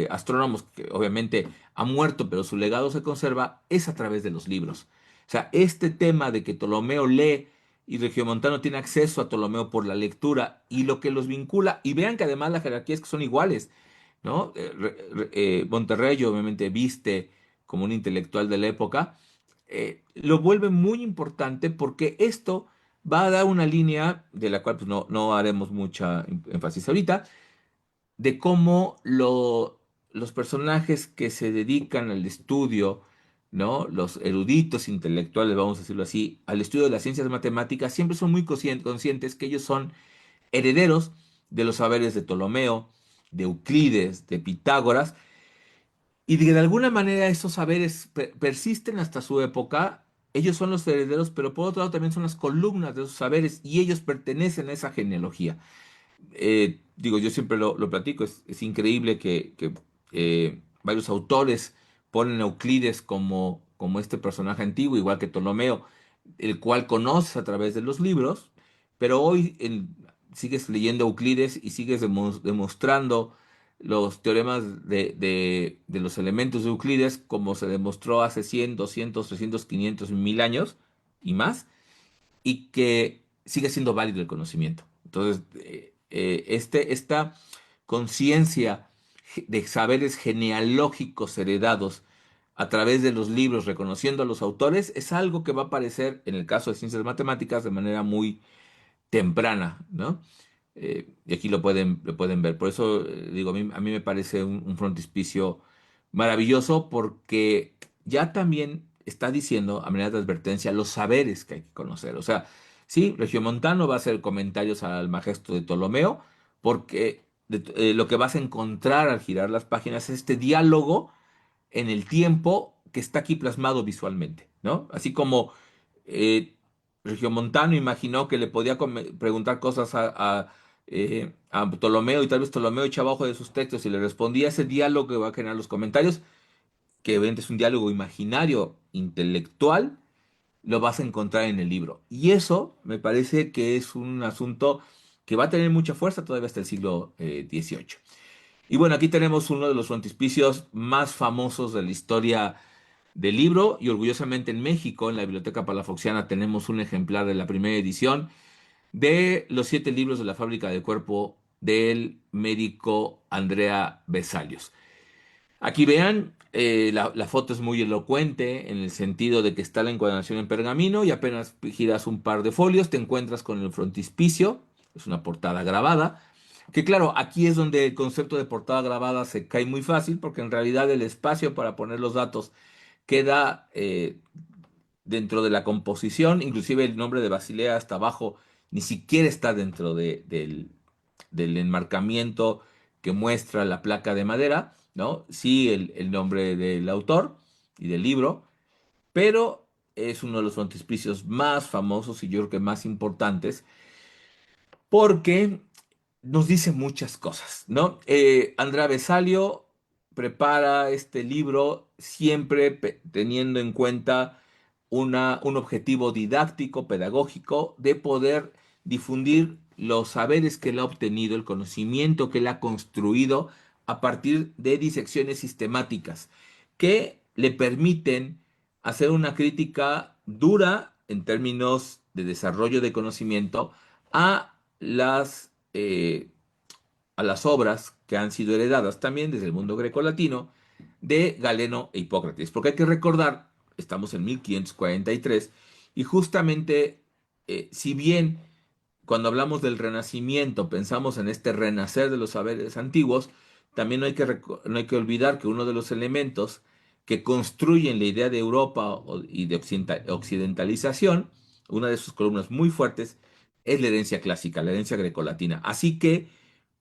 astrónomos, que obviamente ha muerto, pero su legado se conserva, es a través de los libros. O sea, este tema de que Ptolomeo lee y Regiomontano tiene acceso a Ptolomeo por la lectura, y lo que los vincula, y vean que además la jerarquía es que son iguales, ¿no? Monterrey obviamente viste como un intelectual de la época, lo vuelve muy importante porque esto va a dar una línea de la cual pues, no haremos mucha énfasis ahorita, de cómo los personajes que se dedican al estudio, ¿no? Los eruditos intelectuales, vamos a decirlo así, al estudio de las ciencias matemáticas, siempre son muy conscientes que ellos son herederos de los saberes de Ptolomeo, de Euclides, de Pitágoras, y de alguna manera esos saberes persisten hasta su época. Ellos son los herederos, pero por otro lado también son las columnas de esos saberes, y ellos pertenecen a esa genealogía. Digo, yo siempre lo platico, es increíble que varios autores ponen a Euclides como este personaje antiguo, igual que Ptolomeo, el cual conoces a través de los libros, pero hoy sigues leyendo Euclides y sigues demostrando los teoremas de los elementos de Euclides como se demostró hace 100, 200, 300, 500, 1000 años y más, y que sigue siendo válido el conocimiento. Entonces, esta conciencia de saberes genealógicos heredados a través de los libros, reconociendo a los autores, es algo que va a aparecer en el caso de ciencias matemáticas de manera muy temprana, ¿no? Y aquí lo pueden ver. Por eso digo, a mí me parece un frontispicio maravilloso porque ya también está diciendo, a manera de advertencia, los saberes que hay que conocer. O sea, sí, Regiomontano va a hacer comentarios al Magesto de Ptolomeo porque lo que vas a encontrar al girar las páginas es este diálogo en el tiempo que está aquí plasmado visualmente, ¿no? Así como eh, Regiomontano imaginó que le podía preguntar cosas a Ptolomeo y tal vez Ptolomeo echaba ojo de sus textos y le respondía ese diálogo que va a generar los comentarios, que obviamente es un diálogo imaginario, intelectual, lo vas a encontrar en el libro. Y eso me parece que es un asunto que va a tener mucha fuerza todavía hasta el siglo XVIII. Y bueno, aquí tenemos uno de los frontispicios más famosos de la historia del libro y orgullosamente en México, en la Biblioteca Palafoxiana, tenemos un ejemplar de la primera edición de los 7 libros de la fábrica del cuerpo del médico Andrea Vesalios. Aquí vean, la foto es muy elocuente en el sentido de que está la encuadernación en pergamino y apenas giras un par de folios te encuentras con el frontispicio, es una portada grabada, que claro, aquí es donde el concepto de portada grabada se cae muy fácil porque en realidad el espacio para poner los datos queda dentro de la composición, inclusive el nombre de Basilea hasta abajo ni siquiera está dentro del enmarcamiento que muestra la placa de madera, ¿no? Sí, el nombre del autor y del libro, pero es uno de los frontispicios más famosos y yo creo que más importantes porque nos dice muchas cosas, ¿no? Andrea Vesalio prepara este libro siempre teniendo en cuenta un objetivo didáctico, pedagógico, de poder difundir los saberes que él ha obtenido, el conocimiento que él ha construido a partir de disecciones sistemáticas que le permiten hacer una crítica dura en términos de desarrollo de conocimiento a a las obras que han sido heredadas también desde el mundo grecolatino de Galeno e Hipócrates. Porque hay que recordar, estamos en 1543 y justamente, si bien cuando hablamos del Renacimiento pensamos en este renacer de los saberes antiguos, también no hay que olvidar que uno de los elementos que construyen la idea de Europa y de occidentalización, una de sus columnas muy fuertes, es la herencia clásica, la herencia grecolatina. Así que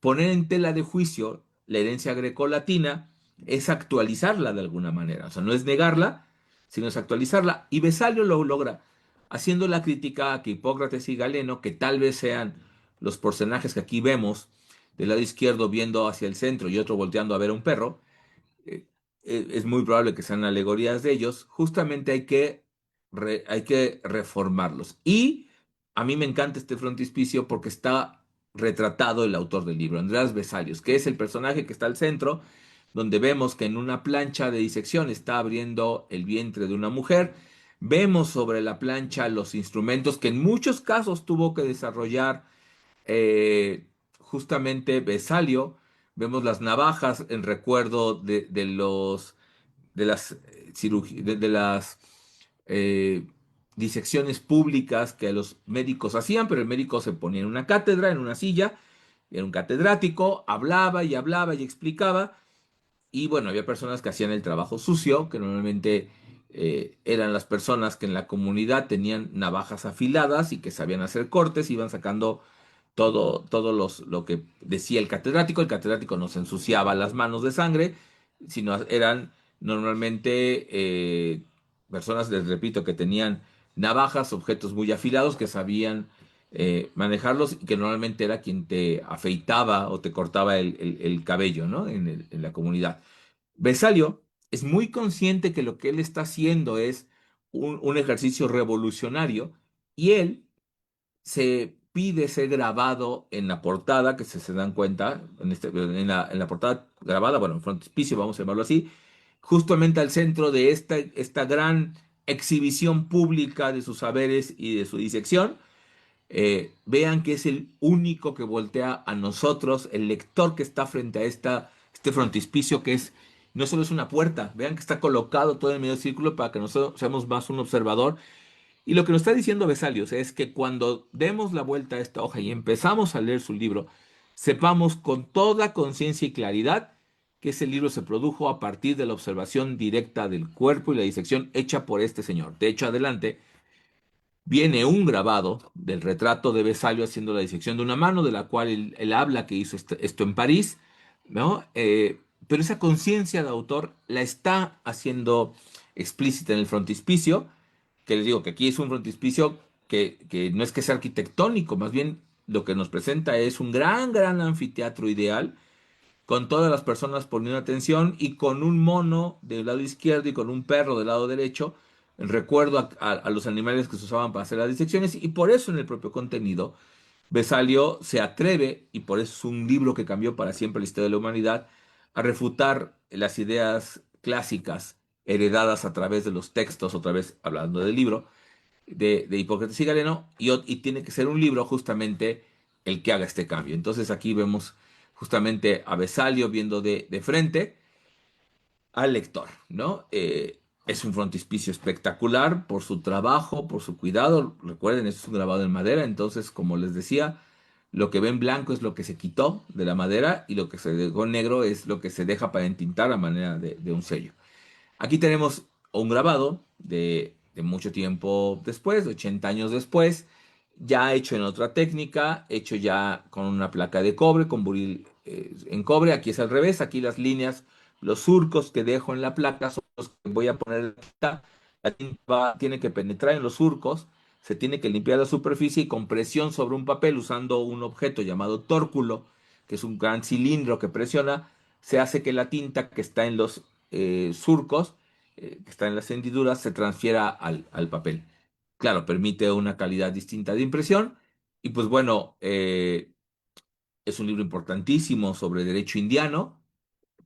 poner en tela de juicio la herencia grecolatina es actualizarla de alguna manera. O sea, no es negarla, sino es actualizarla. Y Vesalio lo logra haciendo la crítica a que Hipócrates y Galeno, que tal vez sean los personajes que aquí vemos, del lado izquierdo viendo hacia el centro y otro volteando a ver a un perro, eh, es muy probable que sean alegorías de ellos, justamente hay que reformarlos. Y a mí me encanta este frontispicio porque está retratado el autor del libro, Andrés Vesalios, que es el personaje que está al centro, donde vemos que en una plancha de disección está abriendo el vientre de una mujer. Vemos sobre la plancha los instrumentos que en muchos casos tuvo que desarrollar justamente Vesalio. Vemos las navajas en recuerdo de las de las eh, disecciones públicas que los médicos hacían, pero el médico se ponía en una cátedra, en una silla, era un catedrático, hablaba y explicaba, y bueno, había personas que hacían el trabajo sucio, que normalmente eran las personas que en la comunidad tenían navajas afiladas y que sabían hacer cortes, iban sacando lo que decía el catedrático no se ensuciaba las manos de sangre, sino eran normalmente personas, les repito, que tenían navajas, objetos muy afilados, que sabían manejarlos y que normalmente era quien te afeitaba o te cortaba el cabello, ¿no? En la comunidad. Besalio es muy consciente que lo que él está haciendo es un ejercicio revolucionario y él se pide ser grabado en la portada, que se dan cuenta, en la portada grabada, bueno, en frontispicio, vamos a llamarlo así, justamente al centro de esta gran exhibición pública de sus saberes y de su disección, Vean que es el único que voltea a nosotros, el lector que está frente a este frontispicio que es, no solo es una puerta, vean que está colocado todo en medio círculo para que nosotros seamos más un observador. Y lo que nos está diciendo Vesalius es que cuando demos la vuelta a esta hoja y empezamos a leer su libro, sepamos con toda conciencia y claridad que ese libro se produjo a partir de la observación directa del cuerpo y la disección hecha por este señor. De hecho, adelante viene un grabado del retrato de Vesalio haciendo la disección de una mano, de la cual él habla que hizo esto en París, ¿no? Pero esa conciencia de autor la está haciendo explícita en el frontispicio, que les digo que aquí es un frontispicio que no es que sea arquitectónico, más bien lo que nos presenta es un gran anfiteatro ideal con todas las personas poniendo atención y con un mono del lado izquierdo y con un perro del lado derecho, en recuerdo a los animales que se usaban para hacer las disecciones, y por eso en el propio contenido Vesalio se atreve, y por eso es un libro que cambió para siempre la historia de la humanidad, a refutar las ideas clásicas heredadas a través de los textos, otra vez hablando del libro, de Hipócrates y Galeno, y tiene que ser un libro justamente el que haga este cambio. Entonces aquí vemos justamente a Vesalio viendo de frente al lector, ¿no? Es un frontispicio espectacular por su trabajo, por su cuidado. Recuerden, esto es un grabado en madera, entonces, como les decía, lo que ven blanco es lo que se quitó de la madera y lo que se dejó negro es lo que se deja para entintar a manera de un sello. Aquí tenemos un grabado de mucho tiempo después, 80 años después, ya hecho en otra técnica, hecho ya con una placa de cobre, con buril en cobre. Aquí es al revés, aquí las líneas, los surcos que dejo en la placa son los que voy a poner en la tinta. La tinta tiene que penetrar en los surcos, se tiene que limpiar la superficie y con presión sobre un papel usando un objeto llamado tórculo, que es un gran cilindro que presiona, se hace que la tinta que está en los surcos, que está en las hendiduras, se transfiera al papel. Claro, permite una calidad distinta de impresión. Y pues bueno, es un libro importantísimo sobre derecho indiano.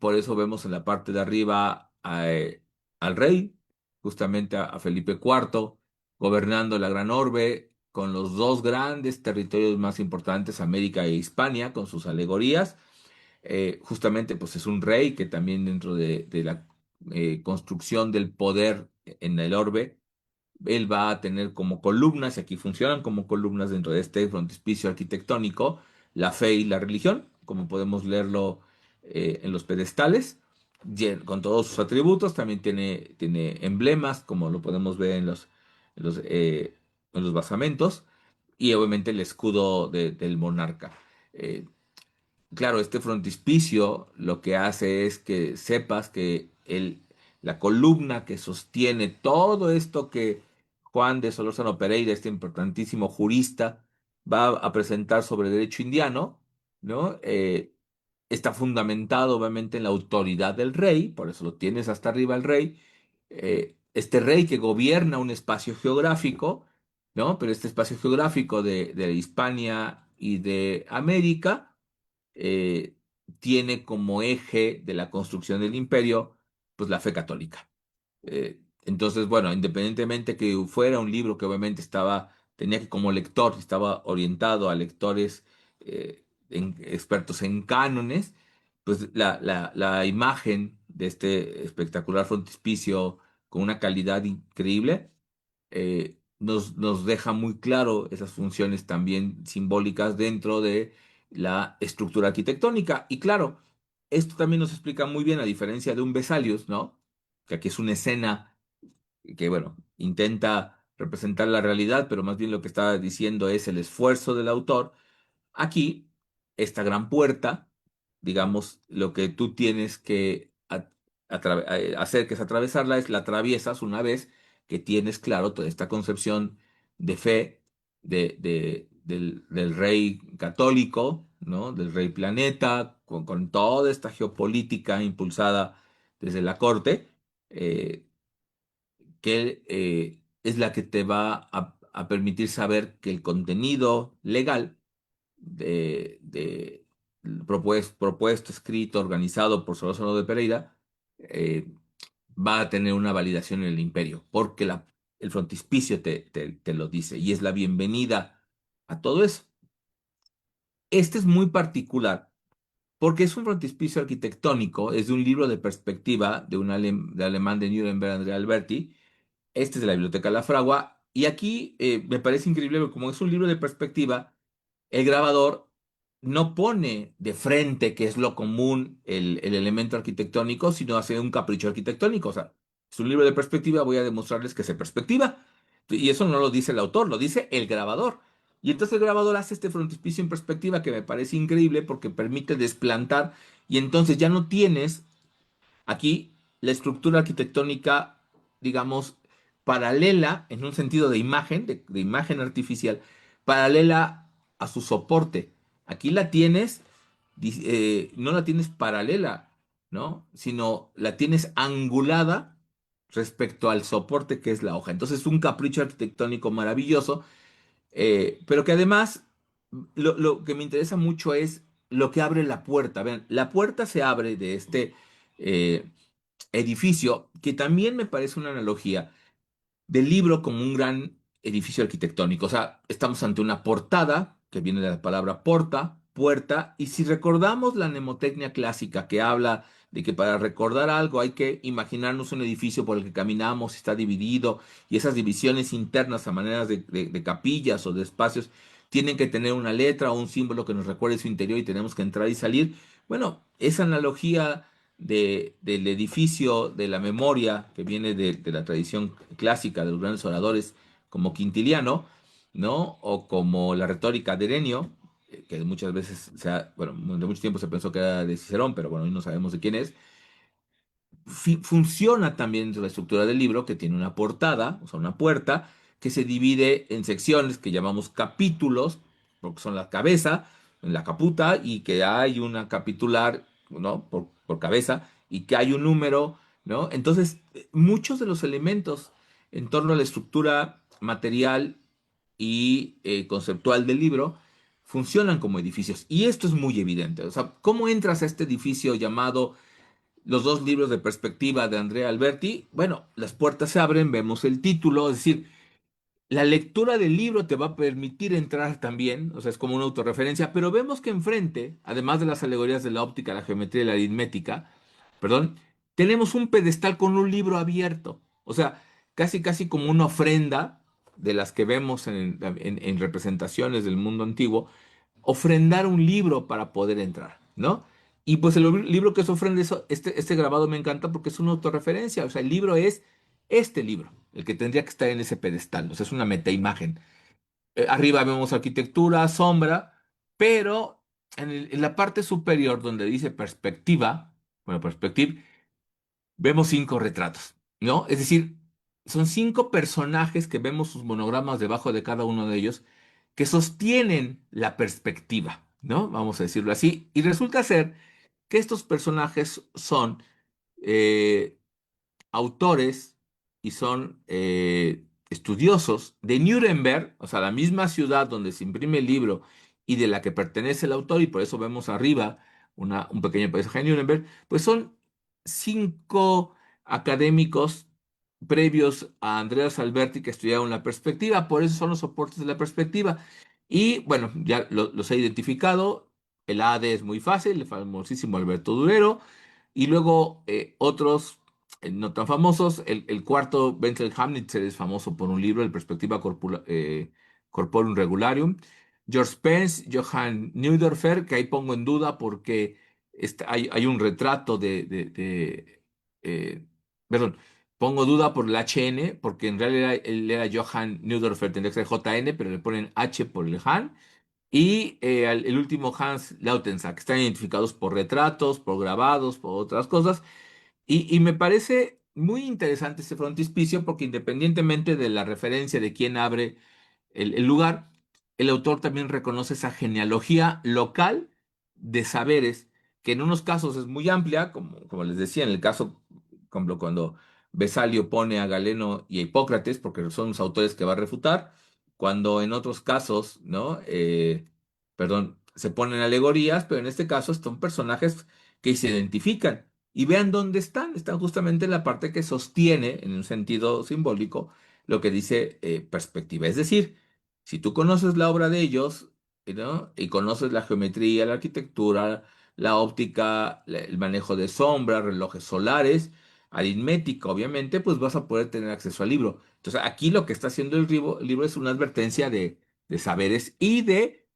Por eso vemos en la parte de arriba al rey, justamente a Felipe IV, gobernando la Gran Orbe con los dos grandes territorios más importantes, América e Hispania, con sus alegorías. Justamente, pues es un rey que también dentro de la construcción del poder en el orbe, él va a tener como columnas, y aquí funcionan como columnas dentro de este frontispicio arquitectónico, la fe y la religión, como podemos leerlo en los pedestales, con todos sus atributos. También tiene emblemas, como lo podemos ver en los, eh, en los basamentos, y obviamente el escudo del monarca. Eh, Claro, este frontispicio lo que hace es que sepas que la columna que sostiene todo esto que Juan de Solórzano Pereira, este importantísimo jurista, va a presentar sobre derecho indiano, ¿no? Está fundamentado obviamente en la autoridad del rey, por eso lo tienes hasta arriba el rey, este rey que gobierna un espacio geográfico, ¿no? Pero este espacio geográfico de Hispania y de América eh, tiene como eje de la construcción del imperio, pues la fe católica. Entonces, bueno, independientemente que fuera un libro que obviamente tenía que como lector, estaba orientado a lectores expertos en cánones, pues la imagen de este espectacular frontispicio con una calidad increíble nos deja muy claro esas funciones también simbólicas dentro de la estructura arquitectónica. Y claro, esto también nos explica muy bien, a diferencia de un Vesalius, ¿no? Que aquí es una escena que, bueno, intenta representar la realidad, pero más bien lo que está diciendo es el esfuerzo del autor. Aquí, esta gran puerta, digamos, lo que tú tienes que hacer, que es atravesarla, es la atraviesas una vez que tienes claro toda esta concepción de fe del rey católico, ¿no? Del rey planeta, con toda esta geopolítica impulsada desde la corte, eh, que es la que te va a permitir saber que el contenido legal de propuesto, escrito, organizado por Solórzano de Pereira, eh, va a tener una validación en el imperio, porque el frontispicio te lo dice, y es la bienvenida. a todo eso. Este es muy particular porque es un frontispicio arquitectónico, es de un libro de perspectiva de un de alemán de Nuremberg, Andrea Alberti. Este es de la Biblioteca La Fragua. Y aquí me parece increíble porque como es un libro de perspectiva, el grabador no pone de frente, que es lo común, el elemento arquitectónico, sino hace un capricho arquitectónico. O sea, es un libro de perspectiva, voy a demostrarles que es de perspectiva. Y eso no lo dice el autor, lo dice el grabador. Y entonces el grabador hace este frontispicio en perspectiva que me parece increíble porque permite desplantar y entonces ya no tienes aquí la estructura arquitectónica, digamos, paralela en un sentido de imagen, de imagen artificial, paralela a su soporte. Aquí la tienes, no la tienes paralela, ¿no? Sino la tienes angulada respecto al soporte que es la hoja. Entonces es un capricho arquitectónico maravilloso, pero que además lo que me interesa mucho es lo que abre la puerta. Vean, la puerta se abre de este eh, edificio, que también me parece una analogía del libro como un gran edificio arquitectónico. O sea, estamos ante una portada, que viene de la palabra porta, puerta, y si recordamos la mnemotecnia clásica que habla de que para recordar algo hay que imaginarnos un edificio por el que caminamos, está dividido, y esas divisiones internas a maneras de capillas o de espacios tienen que tener una letra o un símbolo que nos recuerde su interior y tenemos que entrar y salir. Bueno, esa analogía del edificio de la memoria que viene de la tradición clásica de los grandes oradores como Quintiliano, ¿no? O como la retórica de Herenio, que muchas veces, bueno, de mucho tiempo se pensó que era de Cicerón, pero bueno, hoy no sabemos de quién es. Funciona también la estructura del libro, que tiene una portada, o sea, una puerta, que se divide en secciones que llamamos capítulos, porque son la cabeza, en la caputa, y que hay una capitular, ¿no? Por cabeza, y que hay un número, ¿no? Entonces, muchos de los elementos en torno a la estructura material y conceptual del libro funcionan como edificios. Y esto es muy evidente. O sea, ¿cómo entras a este edificio llamado los dos libros de perspectiva de Andrea Alberti? Bueno, las puertas se abren, vemos el título, es decir, la lectura del libro te va a permitir entrar también, o sea, es como una autorreferencia, pero vemos que enfrente, además de las alegorías de la óptica, la geometría y la aritmética, perdón, tenemos un pedestal con un libro abierto, o sea, casi casi como una ofrenda de las que vemos en representaciones del mundo antiguo, ofrendar un libro para poder entrar, ¿no? Y pues el libro que se ofrenda, este grabado me encanta porque es una autorreferencia, o sea, el libro es este libro, el que tendría que estar en ese pedestal, o sea, es una metaimagen. Arriba vemos arquitectura, sombra, pero en la parte superior donde dice perspectiva, bueno, perspective, vemos cinco retratos, ¿no? Es decir, son cinco personajes que vemos sus monogramas debajo de cada uno de ellos que sostienen la perspectiva, ¿no? Vamos a decirlo así. Y resulta ser que estos personajes son eh, autores y son estudiosos de Nuremberg, o sea, la misma ciudad donde se imprime el libro y de la que pertenece el autor, y por eso vemos arriba un pequeño paisaje de Nuremberg, pues son cinco académicos previos a Andreas Alberti que estudiaron la perspectiva, por eso son los soportes de la perspectiva. Y bueno, ya los he identificado. El AD es muy fácil, el famosísimo Alberto Durero, y luego otros no tan famosos. El cuarto, Wenzel Hamnitzer, es famoso por un libro, El Perspectiva Corporum Regularium. George Pence, Johann Neudorfer, que ahí pongo en duda porque hay un retrato perdón, pongo duda por el HN, porque en realidad él era Johann Neudorfer, tendría que ser JN, pero le ponen H por el Han. Y el último Hans Lautensack, están identificados por retratos, por grabados, por otras cosas. Y me parece muy interesante este frontispicio porque independientemente de la referencia de quién abre el lugar, el autor también reconoce esa genealogía local de saberes, que en unos casos es muy amplia, como les decía, en el caso, como cuando Vesalio pone a Galeno y a Hipócrates, porque son los autores que va a refutar, cuando en otros casos, ¿no? Perdón, se ponen alegorías, pero en este caso son personajes que se identifican. Y vean dónde están. Están justamente en la parte que sostiene, en un sentido simbólico, lo que dice perspectiva. Es decir, Si tú conoces la obra de ellos, ¿no? Y conoces la geometría, la arquitectura, la óptica, el manejo de sombras, relojes solares, aritmética, obviamente, pues vas a poder tener acceso al libro. Entonces, aquí lo que está haciendo el libro es una advertencia de saberes y de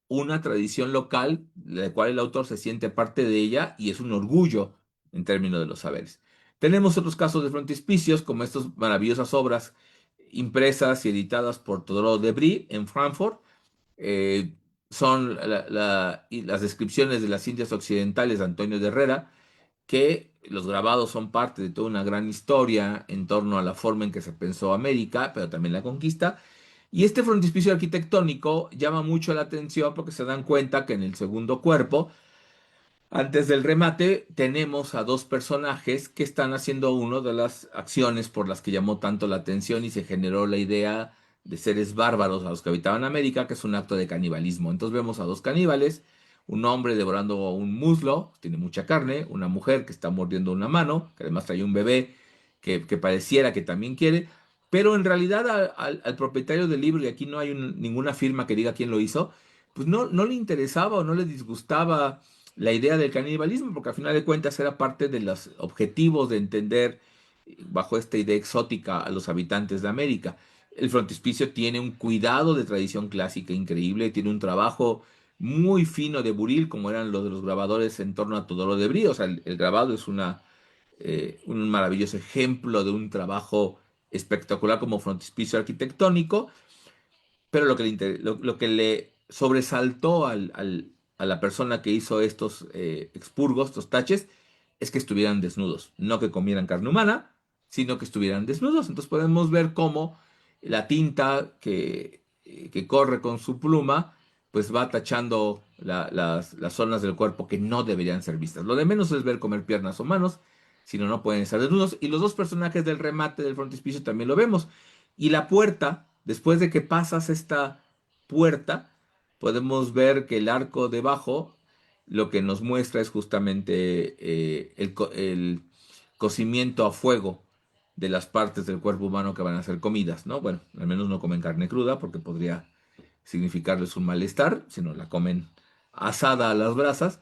una tradición local, la cual el autor se siente parte de ella y es un orgullo en términos de los saberes. Tenemos otros casos de frontispicios, como estas maravillosas obras impresas y editadas por Teodoro de Brie en Frankfurt. Eh, Son y las descripciones de las Indias Occidentales de Antonio de Herrera, que los grabados son parte de toda una gran historia en torno a la forma en que se pensó América, pero también la conquista. Y este frontispicio arquitectónico llama mucho la atención porque se dan cuenta que en el segundo cuerpo, antes del remate, tenemos a dos personajes que están haciendo una de las acciones por las que llamó tanto la atención y se generó la idea de seres bárbaros a los que habitaban América, que es un acto de canibalismo. Entonces vemos a dos caníbales, un hombre devorando un muslo, tiene mucha carne, una mujer que está mordiendo una mano, que además trae un bebé que pareciera que también quiere, pero en realidad al propietario del libro, y aquí no hay ninguna firma que diga quién lo hizo, pues no le interesaba o no le disgustaba la idea del canibalismo, porque al final de cuentas era parte de los objetivos de entender bajo esta idea exótica a los habitantes de América. El frontispicio tiene un cuidado de tradición clásica increíble, tiene un trabajo muy fino de buril, como eran los de los grabadores en torno a Todoro de Brie. O sea, el grabado es un maravilloso ejemplo de un trabajo espectacular como frontispicio arquitectónico, pero lo que le sobresaltó a la persona que hizo estos expurgos, estos taches, es que estuvieran desnudos. No que comieran carne humana, sino que estuvieran desnudos. Entonces podemos ver cómo la tinta que corre con su pluma, pues va tachando las zonas del cuerpo que no deberían ser vistas. Lo de menos es ver comer piernas o manos, sino no pueden estar desnudos. Y los dos personajes del remate del frontispicio también lo vemos. Y la puerta, después de que pasas esta puerta, podemos ver que el arco debajo lo que nos muestra es justamente el cocimiento a fuego de las partes del cuerpo humano que van a ser comidas, ¿no? Bueno, al menos no comen carne cruda porque podría significarles un malestar, sino la comen asada a las brasas.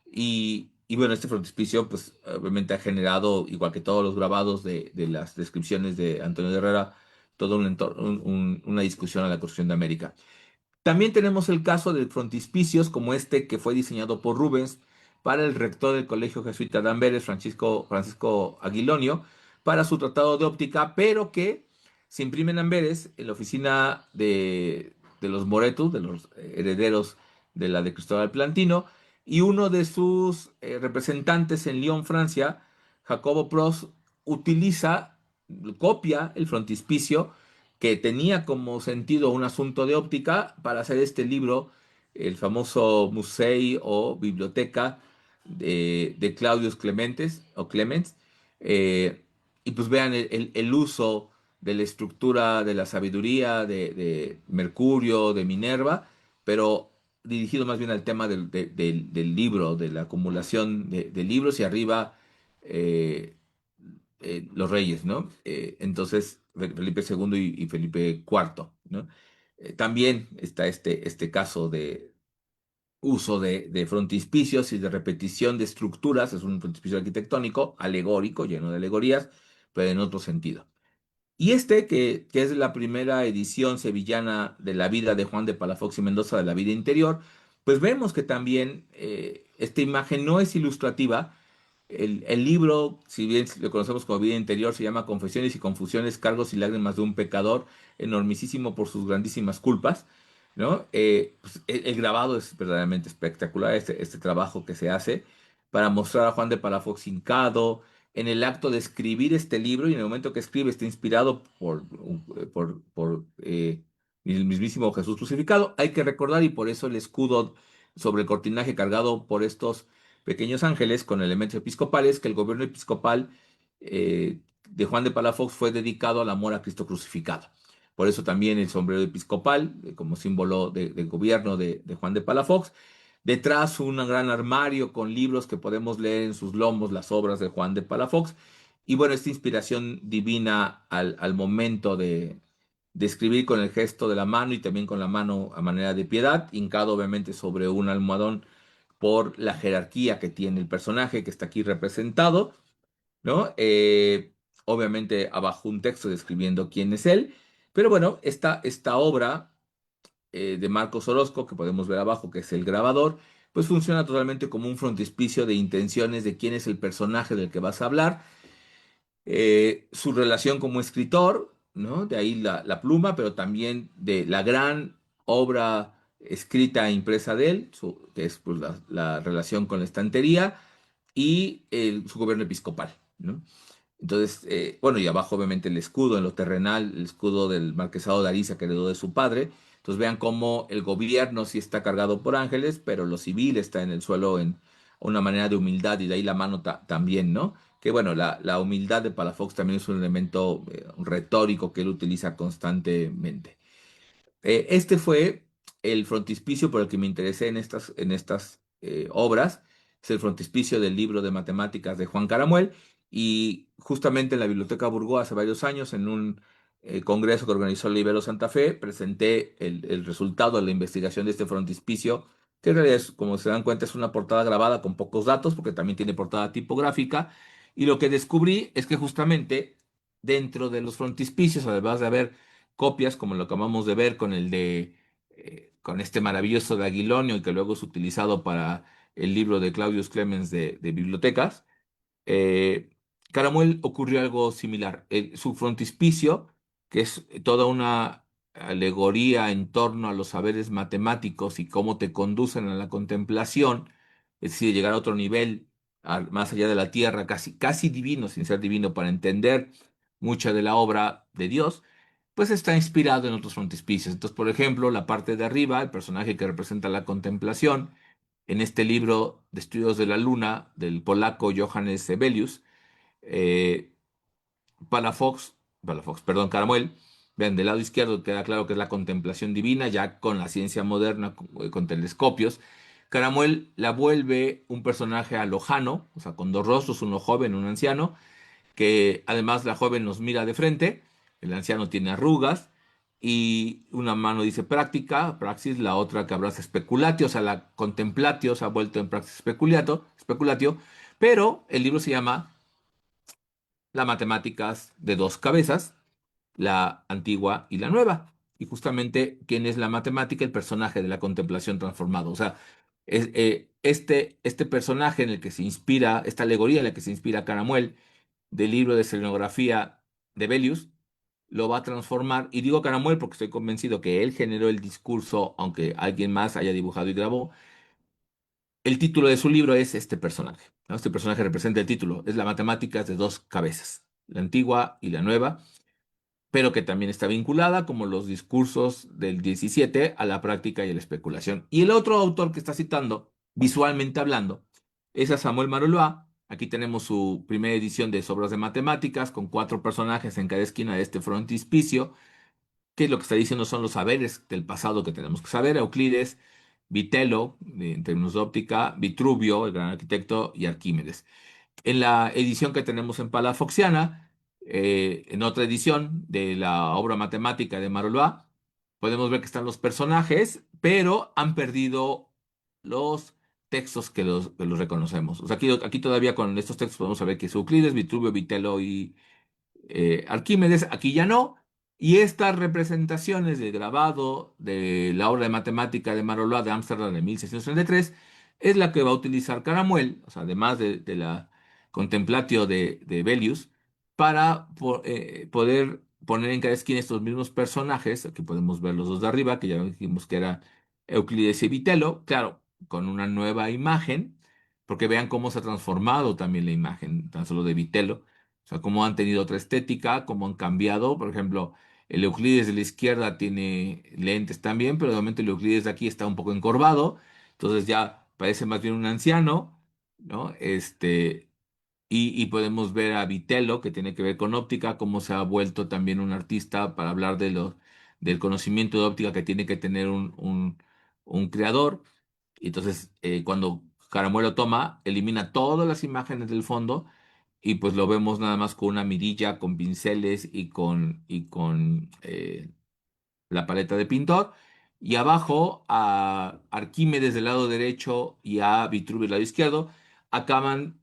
Y bueno, este frontispicio, pues obviamente ha generado, igual que todos los grabados de las descripciones de Antonio de Herrera, todo una discusión a la construcción de América. También tenemos el caso de frontispicios como este que fue diseñado por Rubens para el rector del Colegio Jesuita de Amberes, Francisco Aguilonio, para su tratado de óptica, pero que se imprime en Amberes, en la oficina de los Moretus, de los herederos de la de Cristóbal Plantino, y uno de sus representantes en Lyon, Francia, Jacobo Prost, copia el frontispicio que tenía como sentido un asunto de óptica para hacer este libro, el famoso Musei o Biblioteca de Claudius Clementes o Clemens. eh, y pues vean el uso de la estructura de la sabiduría de Mercurio, de Minerva, pero dirigido más bien al tema del libro, de la acumulación de libros y arriba los reyes, ¿no? Entonces, Felipe II y Felipe IV, ¿no? También está este caso de uso de frontispicios y de repetición de estructuras, es un frontispicio arquitectónico, alegórico, lleno de alegorías, pero en otro sentido. Y que es la primera edición sevillana de la vida de Juan de Palafox y Mendoza, de la vida interior, pues vemos que también esta imagen no es ilustrativa. El libro, si bien lo conocemos como Vida Interior, se llama Confesiones y Confusiones, Cargos y Lágrimas de un Pecador, enormísimo por sus grandísimas culpas, ¿no? Pues, el grabado es verdaderamente espectacular, este trabajo que se hace para mostrar a Juan de Palafox hincado, en el acto de escribir este libro, y en el momento que escribe está inspirado por el mismísimo Jesús crucificado. Hay que recordar, y por eso el escudo sobre el cortinaje cargado por estos pequeños ángeles con elementos episcopales, que el gobierno episcopal de Juan de Palafox fue dedicado al amor a Cristo crucificado. Por eso también el sombrero episcopal, como símbolo de gobierno de Juan de Palafox. Detrás un gran armario con libros que podemos leer en sus lomos, las obras de Juan de Palafox. Y bueno, esta inspiración divina al momento de escribir con el gesto de la mano y también con la mano a manera de piedad, hincado obviamente sobre un almohadón por la jerarquía que tiene el personaje que está aquí representado, ¿no? Obviamente abajo un texto describiendo quién es él, pero bueno, esta obra de Marcos Orozco, que podemos ver abajo, que es el grabador, pues funciona totalmente como un frontispicio de intenciones de quién es el personaje del que vas a hablar, su relación como escritor, ¿no? De ahí la pluma, pero también de la gran obra escrita e impresa de él, que es pues, la relación con la estantería y su gobierno episcopal, ¿no? Entonces, bueno, y abajo obviamente el escudo en lo terrenal, el escudo del marquesado de Ariza que heredó de su padre. Entonces vean cómo el gobierno sí está cargado por ángeles, pero lo civil está en el suelo en una manera de humildad y de ahí la mano también, ¿no? Que bueno, la humildad de Palafox también es un elemento retórico que él utiliza constantemente. Este fue el frontispicio por el que me interesé en estas obras. Es el frontispicio del libro de matemáticas de Juan Caramuel. Y justamente en la Biblioteca Burgó hace varios años, en un congreso que organizó el Libero Santa Fe, presenté el resultado de la investigación de este frontispicio, que en realidad, como se dan cuenta, es una portada grabada con pocos datos, porque también tiene portada tipográfica. Y lo que descubrí es que justamente dentro de los frontispicios, además de haber copias, como lo acabamos de ver con con este maravilloso de Aguilonio y que luego es utilizado para el libro de Claudius Clemens de bibliotecas. eh, Caramuel ocurrió algo similar. Su frontispicio, que es toda una alegoría en torno a los saberes matemáticos y cómo te conducen a la contemplación, es decir, llegar a otro nivel, más allá de la tierra, casi, casi divino, sin ser divino, para entender mucha de la obra de Dios, pues está inspirado en otros frontispicios. Entonces, por ejemplo, la parte de arriba, el personaje que representa la contemplación, en este libro de estudios de la luna del polaco Johannes Hevelius, eh, perdón, Caramuel, vean, del lado izquierdo queda claro que es la contemplación divina, ya con la ciencia moderna, con telescopios. Caramuel la vuelve un personaje alojano, o sea, con dos rostros, uno joven, uno anciano, que además la joven nos mira de frente, el anciano tiene arrugas, y una mano dice práctica, praxis, la otra que abraza speculatio, o sea, la contemplatio se ha vuelto en praxis speculatio, pero el libro se llama Las matemáticas de dos cabezas, la antigua y la nueva. Y justamente, ¿quién es la matemática? El personaje de la contemplación transformado. O sea, este personaje en el que se inspira, esta alegoría en la que se inspira Caramuel, del libro de selenografía de Belius, lo va a transformar. Y digo Caramuel porque estoy convencido que él generó el discurso, aunque alguien más haya dibujado y grabó. El título de su libro es este personaje, ¿no? Este personaje representa el título, es la matemáticas de dos cabezas, la antigua y la nueva, pero que también está vinculada, como los discursos del 17, a la práctica y a la especulación. Y el otro autor que está citando, visualmente hablando, es a Samuel Marolois. Aquí tenemos su primera edición de Obras de Matemáticas, con cuatro personajes en cada esquina de este frontispicio, que lo que está diciendo son los saberes del pasado que tenemos que saber: Euclides, Vitello, en términos de óptica, Vitruvio, el gran arquitecto, y Arquímedes. En la edición que tenemos en Palafoxiana, en otra edición de la obra matemática de Marolois, podemos ver que están los personajes, pero han perdido los textos que los reconocemos. O sea, aquí todavía con estos textos podemos saber que es Euclides, Vitruvio, Vitello y Arquímedes, aquí ya no. Y estas representaciones del grabado de la obra de matemática de Marolois de Ámsterdam de 1633 es la que va a utilizar Caramuel, o sea, además de la Contemplatio de Belius, para poder poner en cada esquina estos mismos personajes. Aquí podemos ver los dos de arriba, que ya dijimos que eran Euclides y Vitello, claro, con una nueva imagen, porque vean cómo se ha transformado también la imagen, tan solo de Vitello. O sea, cómo han tenido otra estética, cómo han cambiado. Por ejemplo, el Euclides de la izquierda tiene lentes también, pero de momento el Euclides de aquí está un poco encorvado. Entonces ya parece más bien un anciano, ¿no? Y podemos ver a Vitello, que tiene que ver con óptica, cómo se ha vuelto también un artista para hablar del conocimiento de óptica que tiene que tener un creador. Y entonces, cuando Caramuelo toma, elimina todas las imágenes del fondo y pues lo vemos nada más con una mirilla, con pinceles y con la paleta de pintor, y abajo a Arquímedes del lado derecho y a Vitruvio del lado izquierdo, acaban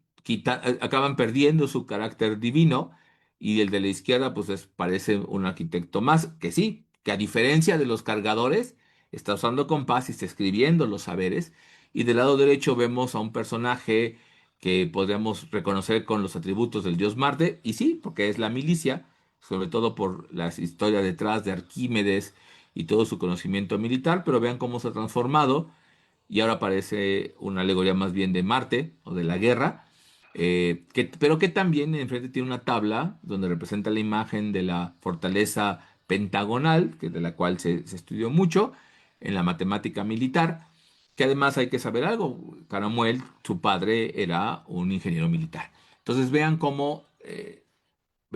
perdiendo su carácter divino, y el de la izquierda pues parece un arquitecto más, que sí, que a diferencia de los cargadores, está usando compás y está escribiendo los saberes, y del lado derecho vemos a un personaje que podríamos reconocer con los atributos del dios Marte, y sí, porque es la milicia, sobre todo por las historias detrás de Arquímedes y todo su conocimiento militar, pero vean cómo se ha transformado y ahora parece una alegoría más bien de Marte o de la guerra, pero que también enfrente tiene una tabla donde representa la imagen de la fortaleza pentagonal, de la cual se estudió mucho en la matemática militar, que además hay que saber algo, Caramuel, su padre era un ingeniero militar. Entonces vean cómo de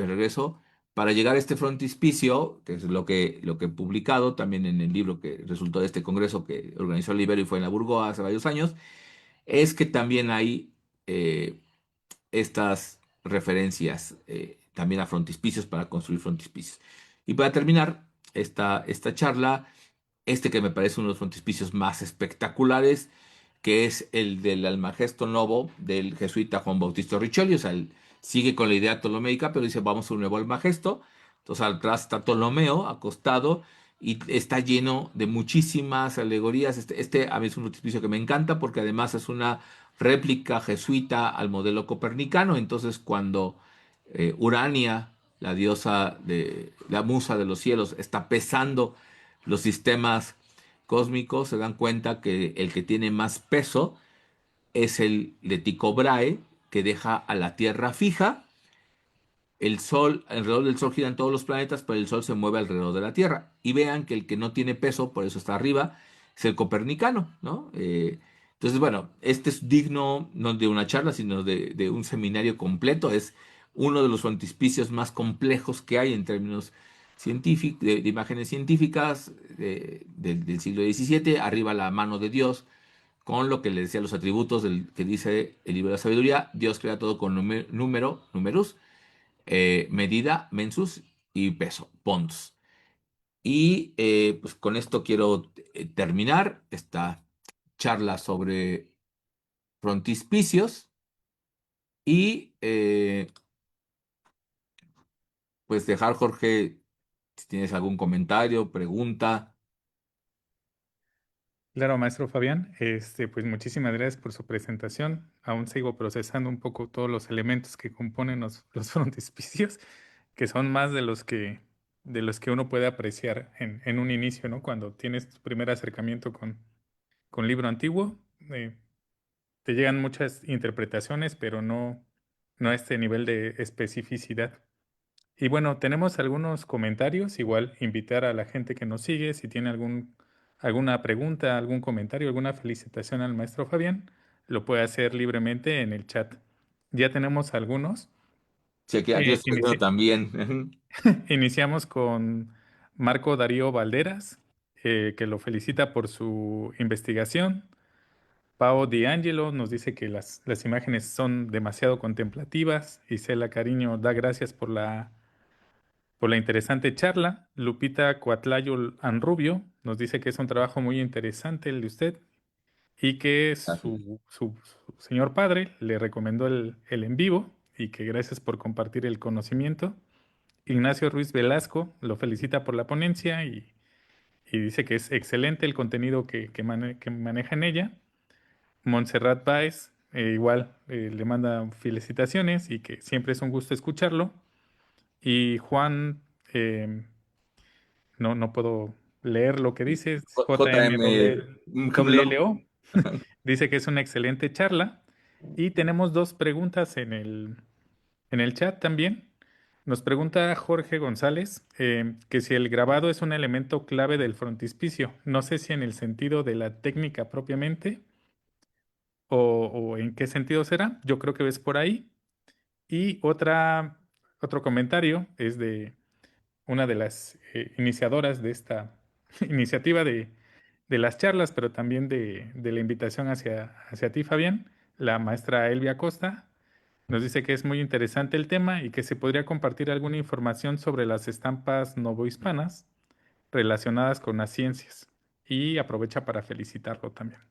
regreso, para llegar a este frontispicio, que es lo que he publicado también en el libro que resultó de este congreso que organizó el Ibero y fue en la Burgoa hace varios años, es que también hay estas referencias también a frontispicios para construir frontispicios. Y para terminar esta charla, que me parece uno de los frontispicios más espectaculares, que es el del Almagesto Novo del jesuita Juan Bautista Riccioli. O sea, él sigue con la idea ptolomeica, pero dice, vamos a un nuevo Almagesto. Entonces, atrás está Ptolomeo acostado y está lleno de muchísimas alegorías. A mí es un frontispicio que me encanta porque además es una réplica jesuita al modelo copernicano. Entonces, cuando Urania, la diosa de la musa de los cielos, está pesando los sistemas cósmicos, se dan cuenta que el que tiene más peso es el de Tycho Brahe, que deja a la Tierra fija. El Sol, alrededor del Sol giran todos los planetas, pero el Sol se mueve alrededor de la Tierra. Y vean que el que no tiene peso, por eso está arriba, es el copernicano, ¿no? Entonces, bueno, este es digno no de una charla, sino de un seminario completo. Es uno de los frontispicios más complejos que hay en términos científicos, de imágenes científicas del siglo XVII. Arriba la mano de Dios, con lo que le decía los atributos que dice el libro de la sabiduría. Dios crea todo con numerus, medida, mensus y peso, pons. Y pues con esto quiero terminar esta charla sobre frontispicios y pues dejar, Jorge, si tienes algún comentario, pregunta. Claro, maestro Fabián, pues muchísimas gracias por su presentación. Aún sigo procesando un poco todos los elementos que componen los frontispicios, que son más de los que uno puede apreciar en un inicio, ¿no? Cuando tienes tu primer acercamiento con libro antiguo, te llegan muchas interpretaciones, pero no a este nivel de especificidad. Y bueno, tenemos algunos comentarios, igual invitar a la gente que nos sigue, si tiene alguna pregunta, algún comentario, alguna felicitación al maestro Fabián, lo puede hacer libremente en el chat. Ya tenemos algunos. Sí, aquí lo Eh, estoy viendo inici- también. Iniciamos con Marco Darío Valderas, que lo felicita por su investigación. Pao D'Angelo nos dice que las imágenes son demasiado contemplativas. Isela Cariño da gracias por la interesante charla. Lupita Coatlayo Anrubio nos dice que es un trabajo muy interesante el de usted y que Gracias. su señor padre le recomendó el en vivo y que gracias por compartir el conocimiento. Ignacio Ruiz Velasco lo felicita por la ponencia y dice que es excelente el contenido que maneja en ella. Montserrat Baez, igual le manda felicitaciones y que siempre es un gusto escucharlo. Y Juan, no puedo leer lo que dice, es JM, JMLO, dice que es una excelente charla. Y tenemos dos preguntas en el chat también. Nos pregunta Jorge González que si el grabado es un elemento clave del frontispicio. No sé si en el sentido de la técnica propiamente o en qué sentido será. Yo creo que ves por ahí. Y otro comentario es de una de las iniciadoras de esta iniciativa de las charlas, pero también de la invitación hacia ti, Fabián, la maestra Elvia Costa. Nos dice que es muy interesante el tema y que se podría compartir alguna información sobre las estampas novohispanas relacionadas con las ciencias. Y aprovecha para felicitarlo también.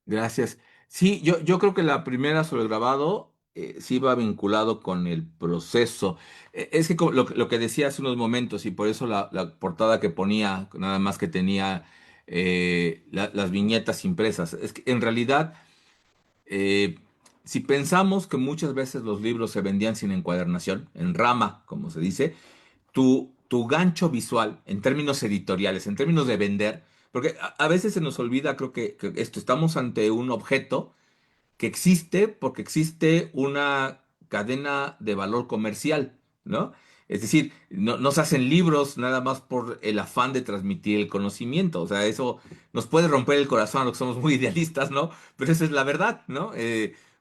Gracias. Sí, yo creo que la primera sobre el grabado sí va vinculado con el proceso. Es que lo que decía hace unos momentos y por eso la portada que ponía, nada más que tenía las viñetas impresas, es que en realidad, eh, si pensamos que muchas veces los libros se vendían sin encuadernación, en rama, como se dice, tu gancho visual en términos editoriales, en términos de vender, porque a veces se nos olvida, creo que esto, estamos ante un objeto que existe porque existe una cadena de valor comercial, ¿no? Es decir, no se hacen libros nada más por el afán de transmitir el conocimiento. O sea, eso nos puede romper el corazón a los que somos muy idealistas, ¿no? Pero esa es la verdad, ¿no? O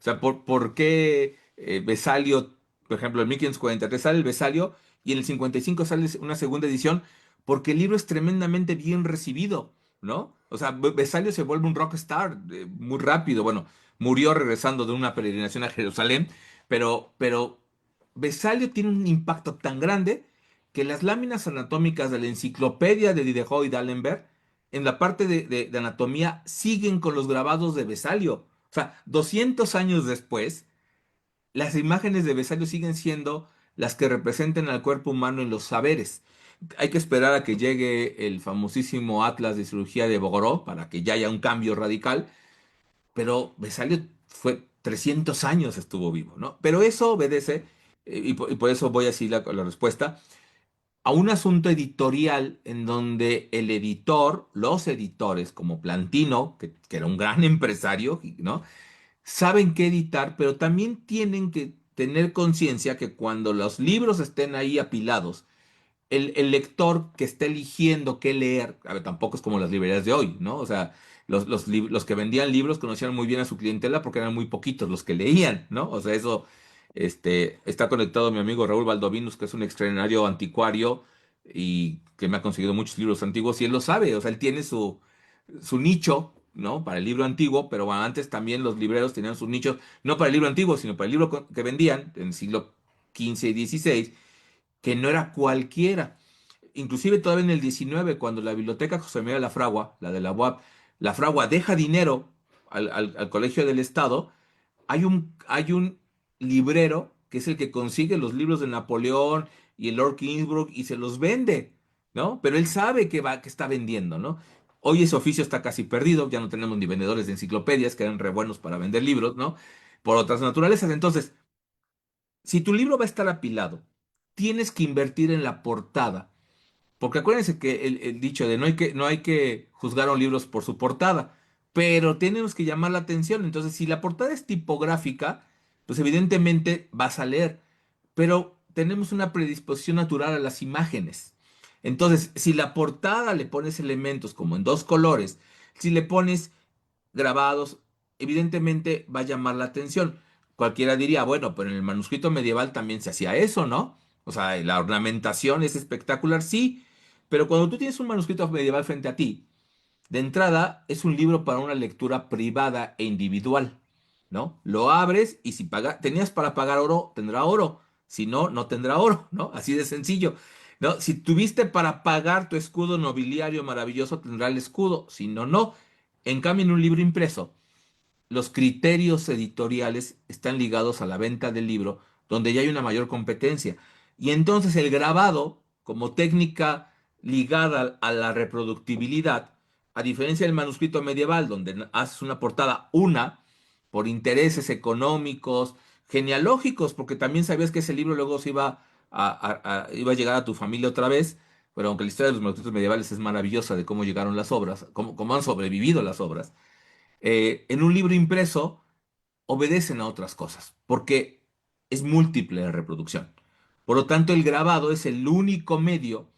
sea, ¿por qué Besalio, por ejemplo, en 1543 sale el Besalio y en el 55 sale una segunda edición? Porque el libro es tremendamente bien recibido, ¿no? O sea, Besalio se vuelve un rockstar muy rápido. Bueno, murió regresando de una peregrinación a Jerusalén, pero Besalio tiene un impacto tan grande que las láminas anatómicas de la enciclopedia de Diderot y d'Alembert, en la parte de anatomía, siguen con los grabados de Besalio. O sea, 200 años después, las imágenes de Besalio siguen siendo las que representan al cuerpo humano en los saberes. Hay que esperar a que llegue el famosísimo Atlas de Cirugía de Bogoró para que ya haya un cambio radical, pero Besalio fue 300 años estuvo vivo, ¿no? Pero eso obedece, y por eso voy a decir la respuesta, a un asunto editorial en donde el editor, los editores, como Plantino, que era un gran empresario, ¿no? Saben qué editar, pero también tienen que tener conciencia que cuando los libros estén ahí apilados, el lector que está eligiendo qué leer, a ver, tampoco es como las librerías de hoy, ¿no? O sea, los que vendían libros conocían muy bien a su clientela porque eran muy poquitos los que leían, ¿no? O sea, eso está conectado a mi amigo Raúl Valdovinus, que es un extraordinario anticuario y que me ha conseguido muchos libros antiguos y él lo sabe, o sea, él tiene su nicho, ¿no? Para el libro antiguo, pero bueno, antes también los libreros tenían sus nichos, no para el libro antiguo, sino para el libro que vendían en el siglo XV y XVI, que no era cualquiera. Inclusive todavía en el 19, cuando la biblioteca José María Lafragua, la de la UAP, Lafragua deja dinero al Colegio del Estado, hay un librero que es el que consigue los libros de Napoleón y el Lord Kingsborough y se los vende, ¿no? Pero él sabe que está vendiendo, ¿no? Hoy ese oficio está casi perdido, ya no tenemos ni vendedores de enciclopedias que eran re buenos para vender libros, ¿no? Por otras naturalezas. Entonces, si tu libro va a estar apilado, tienes que invertir en la portada. Porque acuérdense que el dicho de no hay que juzgar a un libro por su portada, pero tenemos que llamar la atención. Entonces, si la portada es tipográfica, pues evidentemente vas a leer, pero tenemos una predisposición natural a las imágenes. Entonces, si la portada le pones elementos como en dos colores, si le pones grabados, evidentemente va a llamar la atención. Cualquiera diría, bueno, pero en el manuscrito medieval también se hacía eso, ¿no? O sea, la ornamentación es espectacular, sí, pero cuando tú tienes un manuscrito medieval frente a ti, de entrada es un libro para una lectura privada e individual, ¿no? Lo abres y si tenías para pagar oro, tendrá oro, si no, no tendrá oro, ¿no? Así de sencillo, ¿no? Si tuviste para pagar tu escudo nobiliario maravilloso, tendrá el escudo, si no, no. En cambio, en un libro impreso, los criterios editoriales están ligados a la venta del libro, donde ya hay una mayor competencia. Y entonces el grabado, como técnica ligada a la reproductibilidad, a diferencia del manuscrito medieval, donde haces una portada por intereses económicos, genealógicos, porque también sabías que ese libro luego se iba a llegar a tu familia otra vez, pero aunque la historia de los manuscritos medievales es maravillosa de cómo llegaron las obras, cómo han sobrevivido las obras, en un libro impreso obedecen a otras cosas, porque es múltiple la reproducción. Por lo tanto, el grabado es el único medio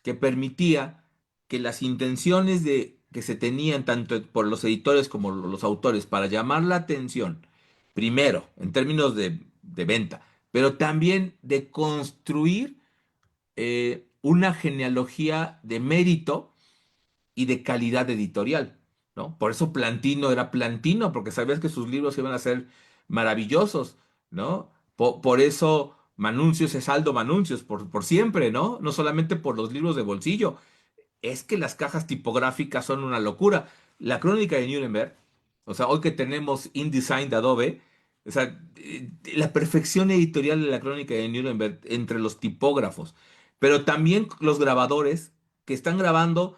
que permitía que las intenciones que se tenían tanto por los editores como los autores para llamar la atención, primero, en términos de venta, pero también de construir una genealogía de mérito y de calidad editorial, ¿no? Por eso Plantino era Plantino, porque sabías que sus libros iban a ser maravillosos, ¿no? Por eso Manuncios es Aldo Manuncios por siempre, ¿no? No solamente por los libros de bolsillo, es que las cajas tipográficas son una locura. La crónica de Nuremberg, o sea, hoy que tenemos InDesign de Adobe, o sea, la perfección editorial de la crónica de Nuremberg entre los tipógrafos, pero también los grabadores que están grabando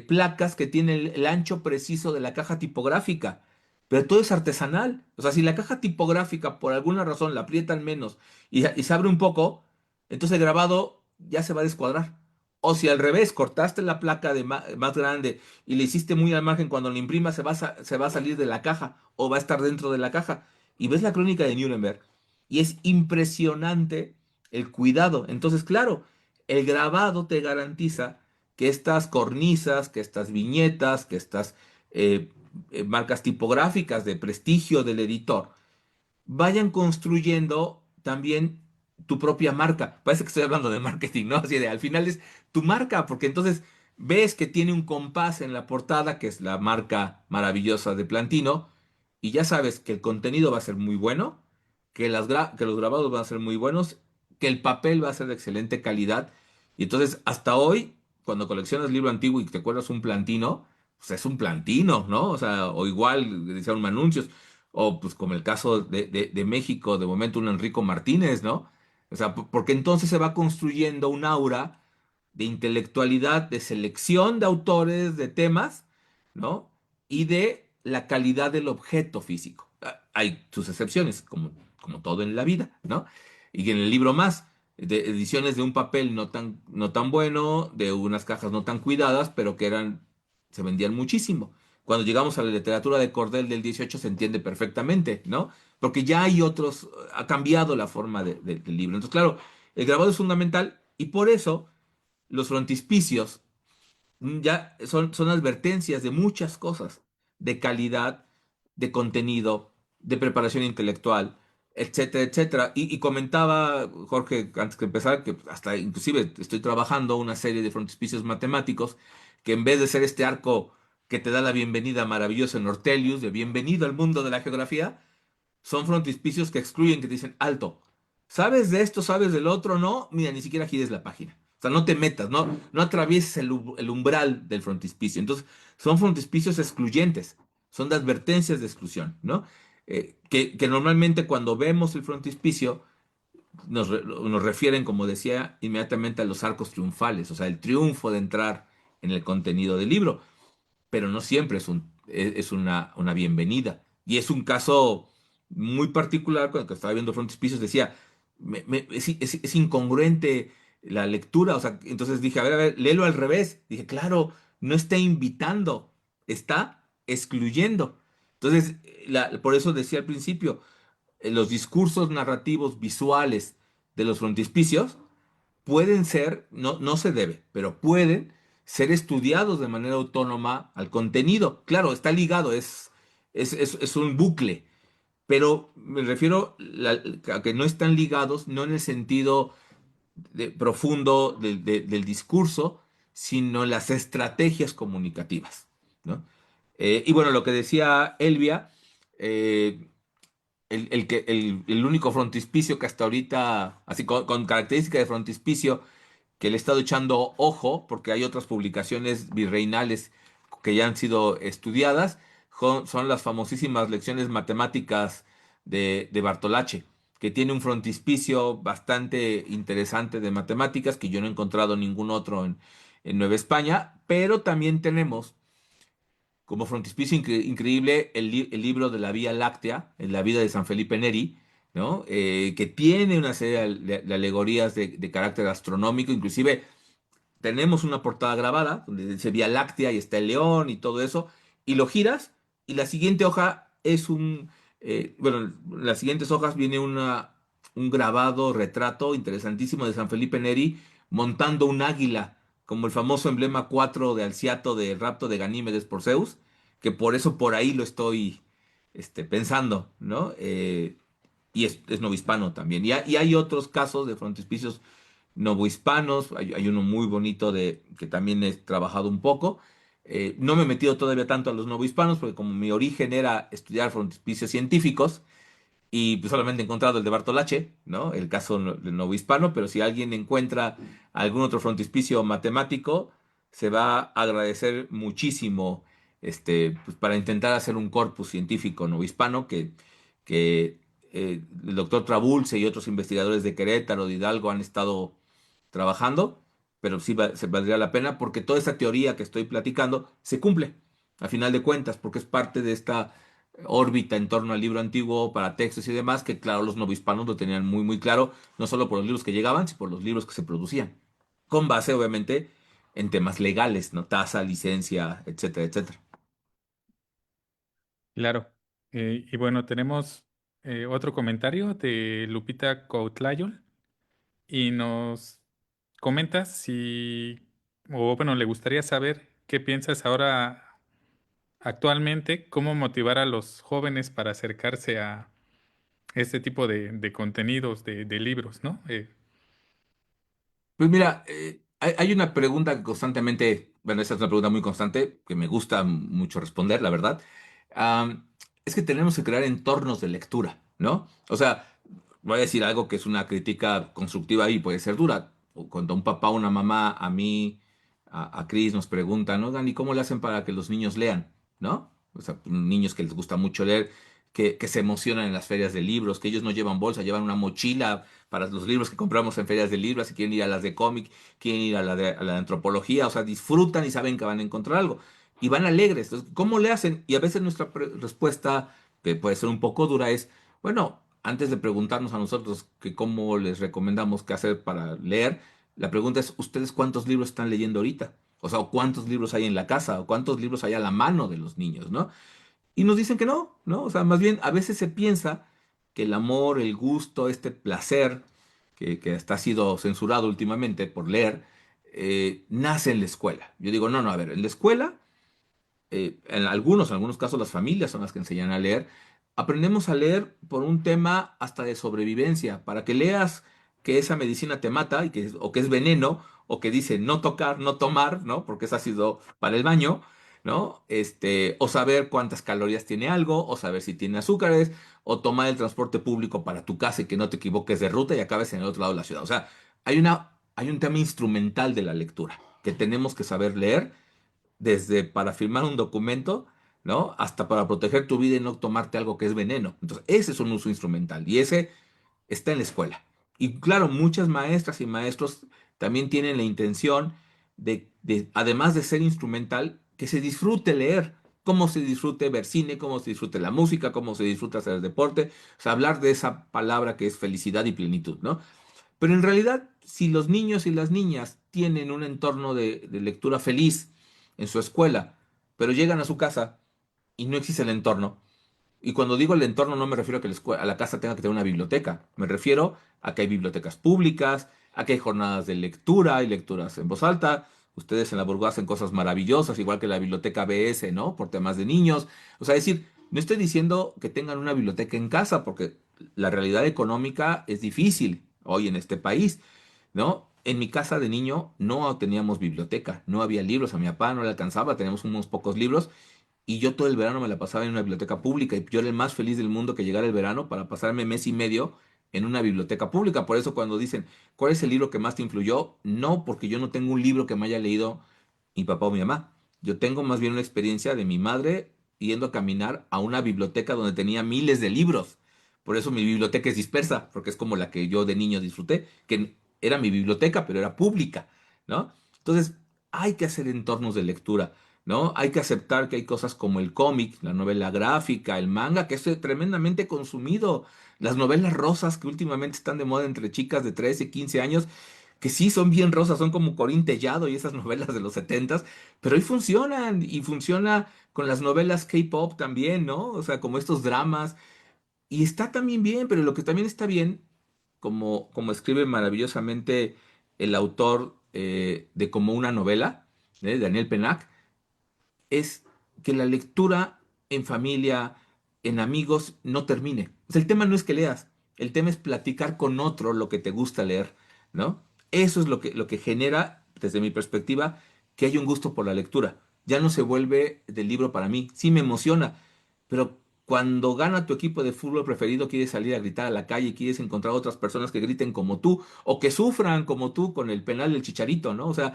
placas que tienen el ancho preciso de la caja tipográfica, pero todo es artesanal. O sea, si la caja tipográfica por alguna razón la aprietan menos y se abre un poco, entonces el grabado ya se va a descuadrar. O si al revés, cortaste la placa de más grande y le hiciste muy al margen, cuando la imprima se va a salir de la caja o va a estar dentro de la caja. Y ves la crónica de Nuremberg y es impresionante el cuidado. Entonces, claro, el grabado te garantiza que estas cornisas, que estas viñetas, que estas eh, marcas tipográficas de prestigio del editor vayan construyendo también tu propia marca. Parece que estoy hablando de marketing, ¿no? Así de, al final es tu marca, porque entonces ves que tiene un compás en la portada, que es la marca maravillosa de Plantino, y ya sabes que el contenido va a ser muy bueno, que, que los grabados van a ser muy buenos, que el papel va a ser de excelente calidad. Y entonces, hasta hoy, cuando coleccionas libro antiguo y te acuerdas un Plantino, pues es un Plantino, ¿no? O sea, o igual decían anuncios. O pues como el caso de México, de momento un Enrico Martínez, ¿no? O sea, porque entonces se va construyendo un aura de intelectualidad, de selección de autores, de temas, ¿no? Y de la calidad del objeto físico. Hay sus excepciones, como todo en la vida, ¿no? Y en el libro más, de ediciones de un papel no tan bueno, de unas cajas no tan cuidadas, pero que se vendían muchísimo. Cuando llegamos a la literatura de cordel del 18 se entiende perfectamente, ¿no? Porque ya hay otros, ha cambiado la forma del libro. Entonces, claro, el grabado es fundamental y por eso los frontispicios ya son advertencias de muchas cosas, de calidad, de contenido, de preparación intelectual, etcétera, etcétera. Y comentaba Jorge, antes de empezar, que hasta inclusive estoy trabajando una serie de frontispicios matemáticos que en vez de ser este arco que te da la bienvenida maravillosa en Ortelius, de bienvenido al mundo de la geografía, son frontispicios que excluyen, que te dicen, alto, ¿sabes de esto? ¿Sabes del otro? No, mira, ni siquiera gires la página. O sea, no te metas, no atravieses el umbral del frontispicio. Entonces, son frontispicios excluyentes, son de advertencias de exclusión, ¿no? Que normalmente cuando vemos el frontispicio nos refieren, como decía, inmediatamente a los arcos triunfales, o sea, el triunfo de entrar en el contenido del libro, pero no siempre es una bienvenida. Y es un caso muy particular, cuando estaba viendo Frontispicios decía, es incongruente la lectura, o sea, entonces dije, a ver, léelo al revés. Dije, claro, no está invitando, está excluyendo. Entonces, por eso decía al principio, los discursos narrativos visuales de los frontispicios pueden ser, no se debe, pero pueden ser estudiados de manera autónoma al contenido. Claro, está ligado, es un bucle, pero me refiero a que no están ligados, no en el sentido profundo del discurso, sino en las estrategias comunicativas, ¿no? Y bueno, lo que decía Elvia, eh, el único frontispicio que hasta ahorita, así con característica de frontispicio, que le he estado echando ojo, porque hay otras publicaciones virreinales que ya han sido estudiadas, son las famosísimas lecciones matemáticas de Bartolacci, que tiene un frontispicio bastante interesante de matemáticas, que yo no he encontrado ningún otro en Nueva España, pero también tenemos como frontispicio increíble el libro de la Vía Láctea, en la vida de San Felipe Neri, ¿no? Que tiene una serie de alegorías de carácter astronómico, inclusive tenemos una portada grabada donde dice Vía Láctea y está el león y todo eso, y lo giras y la siguiente hoja es bueno, en las siguientes hojas viene un grabado, retrato interesantísimo de San Felipe Neri montando un águila, como el famoso emblema 4 de Alciato del rapto de Ganímedes por Zeus, que por eso por ahí lo estoy pensando, ¿no? Y es novohispano también. Y hay otros casos de frontispicios novohispanos, hay uno muy bonito que también he trabajado un poco. No me he metido todavía tanto a los novohispanos, porque como mi origen era estudiar frontispicios científicos, y pues solamente he encontrado el de Bartolache, ¿no? El caso del novohispano, pero si alguien encuentra algún otro frontispicio matemático, se va a agradecer muchísimo pues, para intentar hacer un corpus científico novohispano que el doctor Trabulce y otros investigadores de Querétaro, de Hidalgo han estado trabajando, pero sí se valdría la pena porque toda esa teoría que estoy platicando se cumple, a final de cuentas, porque es parte de esta órbita en torno al libro antiguo para textos y demás, que claro, los novohispanos lo tenían muy, muy claro, no solo por los libros que llegaban, sino por los libros que se producían, con base, obviamente, en temas legales, ¿no? Tasa, licencia, etcétera, etcétera. Claro. Y bueno, tenemos otro comentario de Lupita Coutlayol y nos comenta si, o bueno, le gustaría saber qué piensas ahora actualmente, cómo motivar a los jóvenes para acercarse a este tipo de contenidos, de libros, ¿no? Pues mira, hay una pregunta que constantemente, bueno, esa es una pregunta muy constante que me gusta mucho responder, la verdad. Es que tenemos que crear entornos de lectura, ¿no? O sea, voy a decir algo que es una crítica constructiva y puede ser dura. O cuando un papá o una mamá a mí, a Chris nos preguntan, ¿no? Dani, ¿cómo le hacen para que los niños lean? ¿No? O sea, niños que les gusta mucho leer, que se emocionan en las ferias de libros, que ellos no llevan bolsa, llevan una mochila para los libros que compramos en ferias de libros, si quieren ir a las de cómic, quieren ir a la de antropología, o sea, disfrutan y saben que van a encontrar algo. Y van alegres. Entonces, ¿cómo le hacen? Y a veces nuestra respuesta, que puede ser un poco dura, es, bueno, antes de preguntarnos a nosotros que cómo les recomendamos qué hacer para leer, la pregunta es, ¿ustedes cuántos libros están leyendo ahorita? O sea, ¿o cuántos libros hay en la casa? ¿O cuántos libros hay a la mano de los niños, ¿no? Y nos dicen que no, ¿no? O sea, más bien a veces se piensa que el amor, el gusto, este placer, que hasta ha sido censurado últimamente por leer, nace en la escuela. Yo digo, no, no, a ver, en la escuela en algunos casos las familias son las que enseñan a leer. Aprendemos a leer por un tema hasta de sobrevivencia, para que leas que esa medicina te mata o que es veneno, o que dice no tocar, no tomar, ¿no? Porque es ácido para el baño, ¿no? O saber cuántas calorías tiene algo, o saber si tiene azúcares, o tomar el transporte público para tu casa y que no te equivoques de ruta y acabes en el otro lado de la ciudad. O sea, hay un tema instrumental de la lectura, que tenemos que saber leer desde para firmar un documento, ¿no? Hasta para proteger tu vida y no tomarte algo que es veneno. Entonces, ese es un uso instrumental y ese está en la escuela. Y claro, muchas maestras y maestros también tienen la intención además de ser instrumental, que se disfrute leer, cómo se disfrute ver cine, cómo se disfrute la música, cómo se disfruta hacer deporte, o sea, hablar de esa palabra que es felicidad y plenitud, ¿no? Pero en realidad, si los niños y las niñas tienen un entorno de lectura feliz en su escuela, pero llegan a su casa y no existe el entorno, y cuando digo el entorno no me refiero a que a la casa tenga que tener una biblioteca, me refiero a que hay bibliotecas públicas, a que hay jornadas de lectura y lecturas en voz alta. Ustedes en la Burgo hacen cosas maravillosas, igual que la biblioteca BS, ¿no? Por temas de niños. O sea, es decir, no estoy diciendo que tengan una biblioteca en casa, porque la realidad económica es difícil hoy en este país, ¿no? En mi casa de niño no teníamos biblioteca, no había libros, a mi papá no le alcanzaba, teníamos unos pocos libros y yo todo el verano me la pasaba en una biblioteca pública y yo era el más feliz del mundo que llegara el verano para pasarme mes y medio en una biblioteca pública. Por eso cuando dicen, ¿cuál es el libro que más te influyó? No, porque yo no tengo un libro que me haya leído mi papá o mi mamá. Yo tengo más bien una experiencia de mi madre yendo a caminar a una biblioteca donde tenía miles de libros. Por eso mi biblioteca es dispersa, porque es como la que yo de niño disfruté, que era mi biblioteca, pero era pública, ¿no? Entonces, hay que hacer entornos de lectura. ¿No? Hay que aceptar que hay cosas como el cómic, la novela gráfica, el manga, que es tremendamente consumido. Las novelas rosas que últimamente están de moda entre chicas de 13, 15 años, que sí son bien rosas, son como Corín Tellado y esas novelas de los 70, pero hoy funcionan y funciona con las novelas K-pop también, ¿no? O sea, como estos dramas. Y está también bien, pero lo que también está bien, como escribe maravillosamente el autor de Como una novela, Daniel Pennac, es que la lectura en familia, en amigos, no termine. O sea, el tema no es que leas, el tema es platicar con otro lo que te gusta leer, ¿no? Eso es lo que genera, desde mi perspectiva, que hay un gusto por la lectura. Ya no se vuelve del libro para mí. Sí me emociona, pero Cuando gana tu equipo de fútbol preferido, quieres salir a gritar a la calle, quieres encontrar otras personas que griten como tú o que sufran como tú con el penal del Chicharito, ¿no? O sea,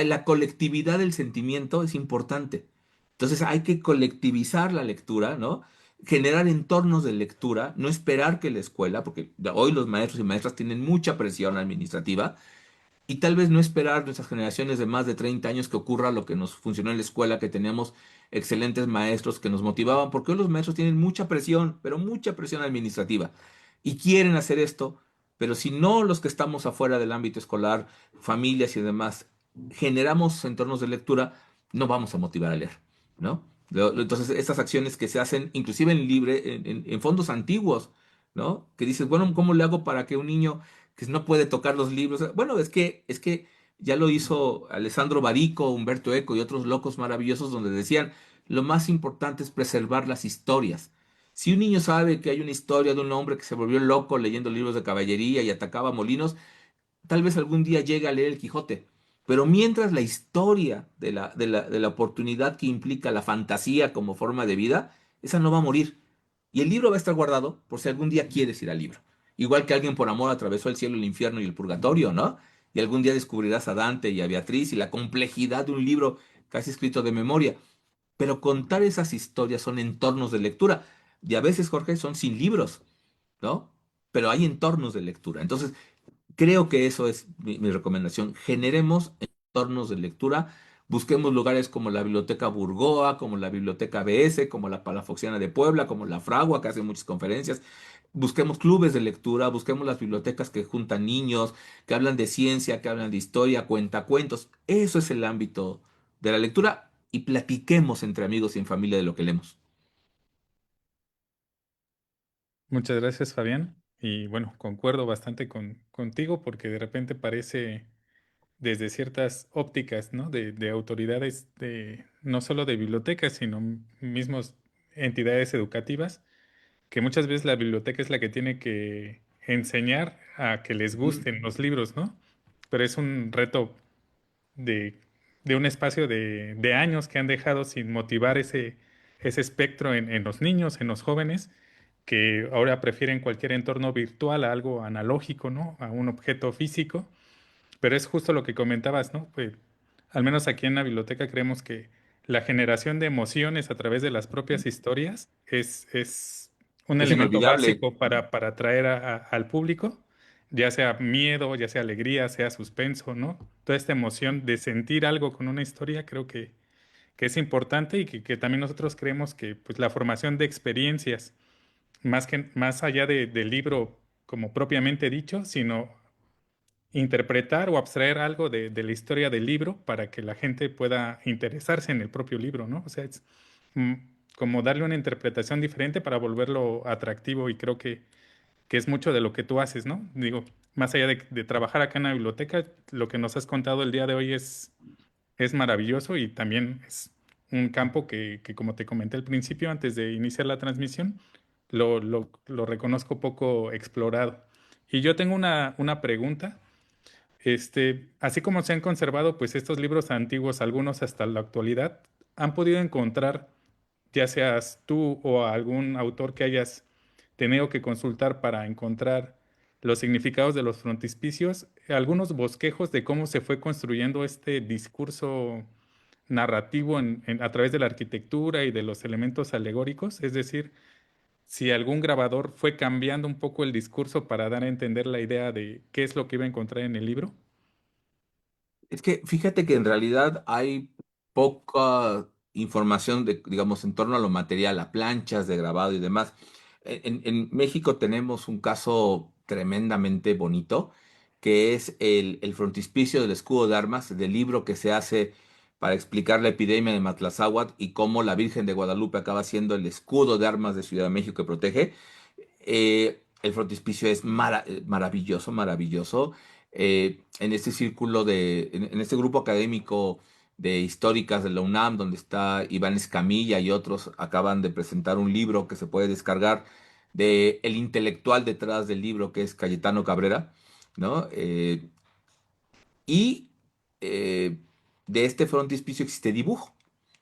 la colectividad del sentimiento es importante. Entonces hay que colectivizar la lectura, ¿no? Generar entornos de lectura, no esperar que la escuela, porque hoy los maestros y maestras tienen mucha presión administrativa, y tal vez no esperar nuestras generaciones de más de 30 años que ocurra lo que nos funcionó en la escuela, que teníamos excelentes maestros que nos motivaban, porque hoy los maestros tienen mucha presión, pero mucha presión administrativa, y quieren hacer esto, pero si no los que estamos afuera del ámbito escolar, familias y demás, generamos entornos de lectura, no vamos a motivar a leer, ¿no? Entonces, estas acciones que se hacen, inclusive en libre, en fondos antiguos, ¿no? Que dices, bueno, ¿cómo le hago para que un niño que no puede tocar los libros? Bueno, es que ya lo hizo Alessandro Barico, Humberto Eco y otros locos maravillosos donde decían, lo más importante es preservar las historias. Si un niño sabe que hay una historia de un hombre que se volvió loco leyendo libros de caballería y atacaba molinos, tal vez algún día llegue a leer el Quijote. Pero mientras la historia de la oportunidad que implica la fantasía como forma de vida, esa no va a morir. Y el libro va a estar guardado por si algún día quieres ir al libro. Igual que alguien por amor atravesó el cielo, el infierno y el purgatorio, ¿no? Y algún día descubrirás a Dante y a Beatriz y la complejidad de un libro casi escrito de memoria. Pero contar esas historias son entornos de lectura. Y a veces, Jorge, son sin libros, ¿no? Pero hay entornos de lectura. Entonces, creo que eso es mi recomendación. Generemos entornos de lectura. Busquemos lugares como la Biblioteca Burgoa, como la Biblioteca BS, como la Palafoxiana de Puebla, como la Fragua, que hace muchas conferencias. Busquemos clubes de lectura, busquemos las bibliotecas que juntan niños, que hablan de ciencia, que hablan de historia, cuentacuentos. Eso es el ámbito de la lectura y platiquemos entre amigos y en familia de lo que leemos. Muchas gracias, Fabián. Y bueno, concuerdo bastante contigo porque de repente parece desde ciertas ópticas, ¿no? De autoridades no solo de bibliotecas, sino mismos entidades educativas, que muchas veces la biblioteca es la que tiene que enseñar a que les Mm. gusten los libros, ¿no? Pero es un reto de, de un espacio de años que han dejado sin motivar ese espectro en los niños, en los jóvenes, que ahora prefieren cualquier entorno virtual a algo analógico, ¿no? A un objeto físico. Pero es justo lo que comentabas, ¿no? Pues, al menos aquí en la biblioteca creemos que la generación de emociones a través de las propias historias es un Es elemento inolvidable. básico para atraer al público, ya sea miedo, ya sea alegría, sea suspenso, ¿no? Toda esta emoción de sentir algo con una historia creo que es importante y que también nosotros creemos que pues, la formación de experiencias, más allá del libro como propiamente dicho, sino interpretar o abstraer algo de la historia del libro para que la gente pueda interesarse en el propio libro, ¿no? O sea, es mm, como darle una interpretación diferente para volverlo atractivo y creo que es mucho de lo que tú haces, ¿no? Digo, más allá de trabajar acá en la biblioteca, lo que nos has contado el día de hoy es maravilloso y también es un campo que, como te comenté al principio, antes de iniciar la transmisión, lo reconozco poco explorado. Y yo tengo una pregunta. Así como se han conservado pues estos libros antiguos, algunos hasta la actualidad, ¿han podido encontrar, ya seas tú o algún autor que hayas tenido que consultar para encontrar los significados de los frontispicios, algunos bosquejos de cómo se fue construyendo este discurso narrativo a través de la arquitectura y de los elementos alegóricos? Es decir, si algún grabador fue cambiando un poco el discurso para dar a entender la idea de qué es lo que iba a encontrar en el libro. Es que fíjate que en realidad hay poca información de, digamos, en torno a lo material, a planchas de grabado y demás. En México tenemos un caso tremendamente bonito, que es el frontispicio del escudo de armas, del libro que se hace para explicar la epidemia de Matlazáhuatl y cómo la Virgen de Guadalupe acaba siendo el escudo de armas de Ciudad de México que protege. El frontispicio es maravilloso, maravilloso. En este círculo en este grupo académico de históricas de la UNAM, donde está Iván Escamilla y otros, acaban de presentar un libro que se puede descargar de el intelectual detrás del libro, que es Cayetano Cabrera, ¿no? Y de este frontispicio existe dibujo,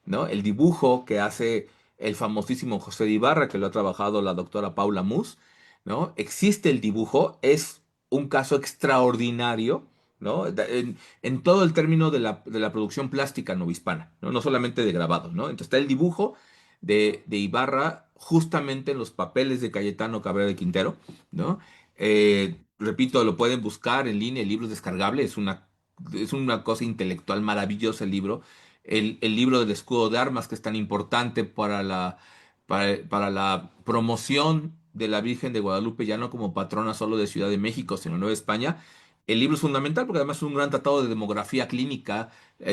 ¿no? El dibujo que hace el famosísimo José de Ibarra, que lo ha trabajado la doctora Paula Mus, ¿no? Existe el dibujo, es un caso extraordinario, ¿no? En todo el término de la producción plástica novohispana, ¿no? No solamente de grabado, ¿no? Entonces está el dibujo de Ibarra justamente en los papeles de Cayetano Cabrera de Quintero, ¿no? Repito, lo pueden buscar en línea, el libro es descargable, es una cosa intelectual maravillosa el libro. El libro del escudo de armas, que es tan importante para la promoción de la Virgen de Guadalupe, ya no como patrona solo de Ciudad de México, sino Nueva España. El libro es fundamental porque además es un gran tratado de demografía clínica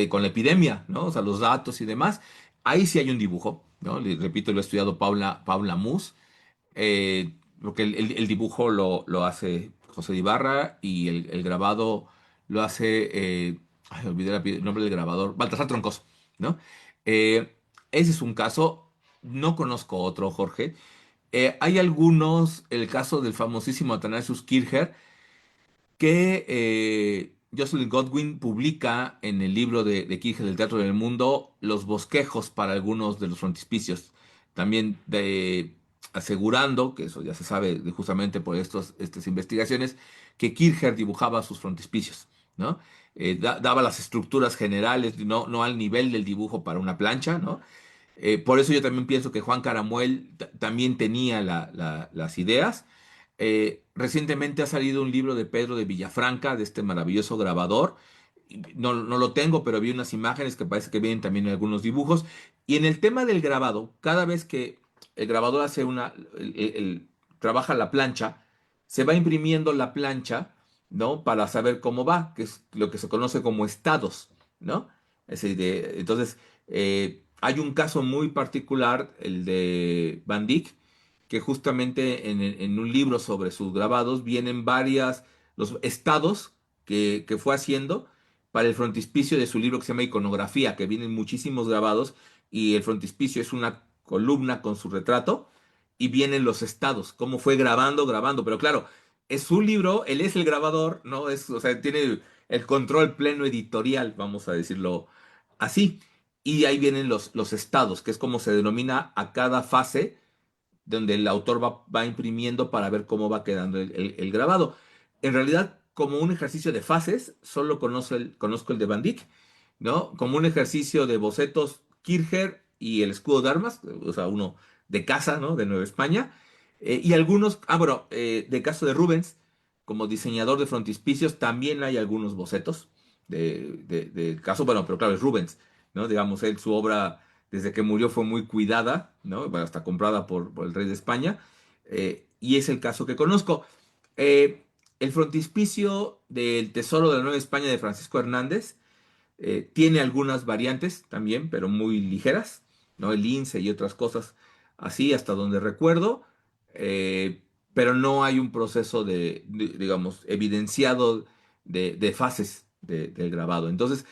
con la epidemia, ¿no? O sea, los datos y demás. Ahí sí hay un dibujo, ¿no? Repito, lo ha estudiado Paula Mus, porque el dibujo lo hace José de Ibarra y el grabado lo hace, ay, olvidé el nombre del grabador, Baltasar Troncoso, ¿no? Eh, Ese es un caso, no conozco otro, Jorge. Hay algunos, el caso del famosísimo Athanasius Kircher, que Jocelyn Godwin publica en el libro de Kirchner del Teatro del Mundo los bosquejos para algunos de los frontispicios, también asegurando, que eso ya se sabe justamente por estas investigaciones, que Kirchner dibujaba sus frontispicios, ¿no? Daba las estructuras generales, no al nivel del dibujo para una plancha, ¿no? Por eso yo también pienso que Juan Caramuel también tenía las ideas. Recientemente ha salido un libro de Pedro de Villafranca, de este maravilloso grabador. No lo tengo, pero vi unas imágenes que parece que vienen también algunos dibujos. Y en el tema del grabado, cada vez que el grabador hace trabaja la plancha, se va imprimiendo la plancha, ¿no? Para saber cómo va, que es lo que se conoce como estados, ¿no? Entonces, hay un caso muy particular, el de Van Dyck, que justamente en un libro sobre sus grabados vienen los estados que fue haciendo para el frontispicio de su libro que se llama Iconografía, que vienen muchísimos grabados y el frontispicio es una columna con su retrato y vienen los estados, cómo fue grabando, pero claro, es su libro, él es el grabador, ¿no? O sea, tiene el control pleno editorial, vamos a decirlo así. Y ahí vienen los estados, que es como se denomina a cada fase donde el autor va imprimiendo para ver cómo va quedando el grabado. En realidad, como un ejercicio de fases, solo conozco el de Van Dyck, ¿no? Como un ejercicio de bocetos, Kircher y el escudo de armas, o sea, uno de casa, ¿no? De Nueva España. Y algunos, bueno, de caso de Rubens, como diseñador de frontispicios, también hay algunos bocetos del caso, bueno, pero claro, es Rubens, ¿no? Digamos, él, su obra desde que murió fue muy cuidada, ¿no? Bueno, hasta comprada por el rey de España, y es el caso que conozco. Eh, el frontispicio del Tesoro de la Nueva España de Francisco Hernández tiene algunas variantes también, pero muy ligeras, ¿no? El lince y otras cosas así, hasta donde recuerdo, eh, pero no hay un proceso digamos, evidenciado de fases del grabado. Entonces,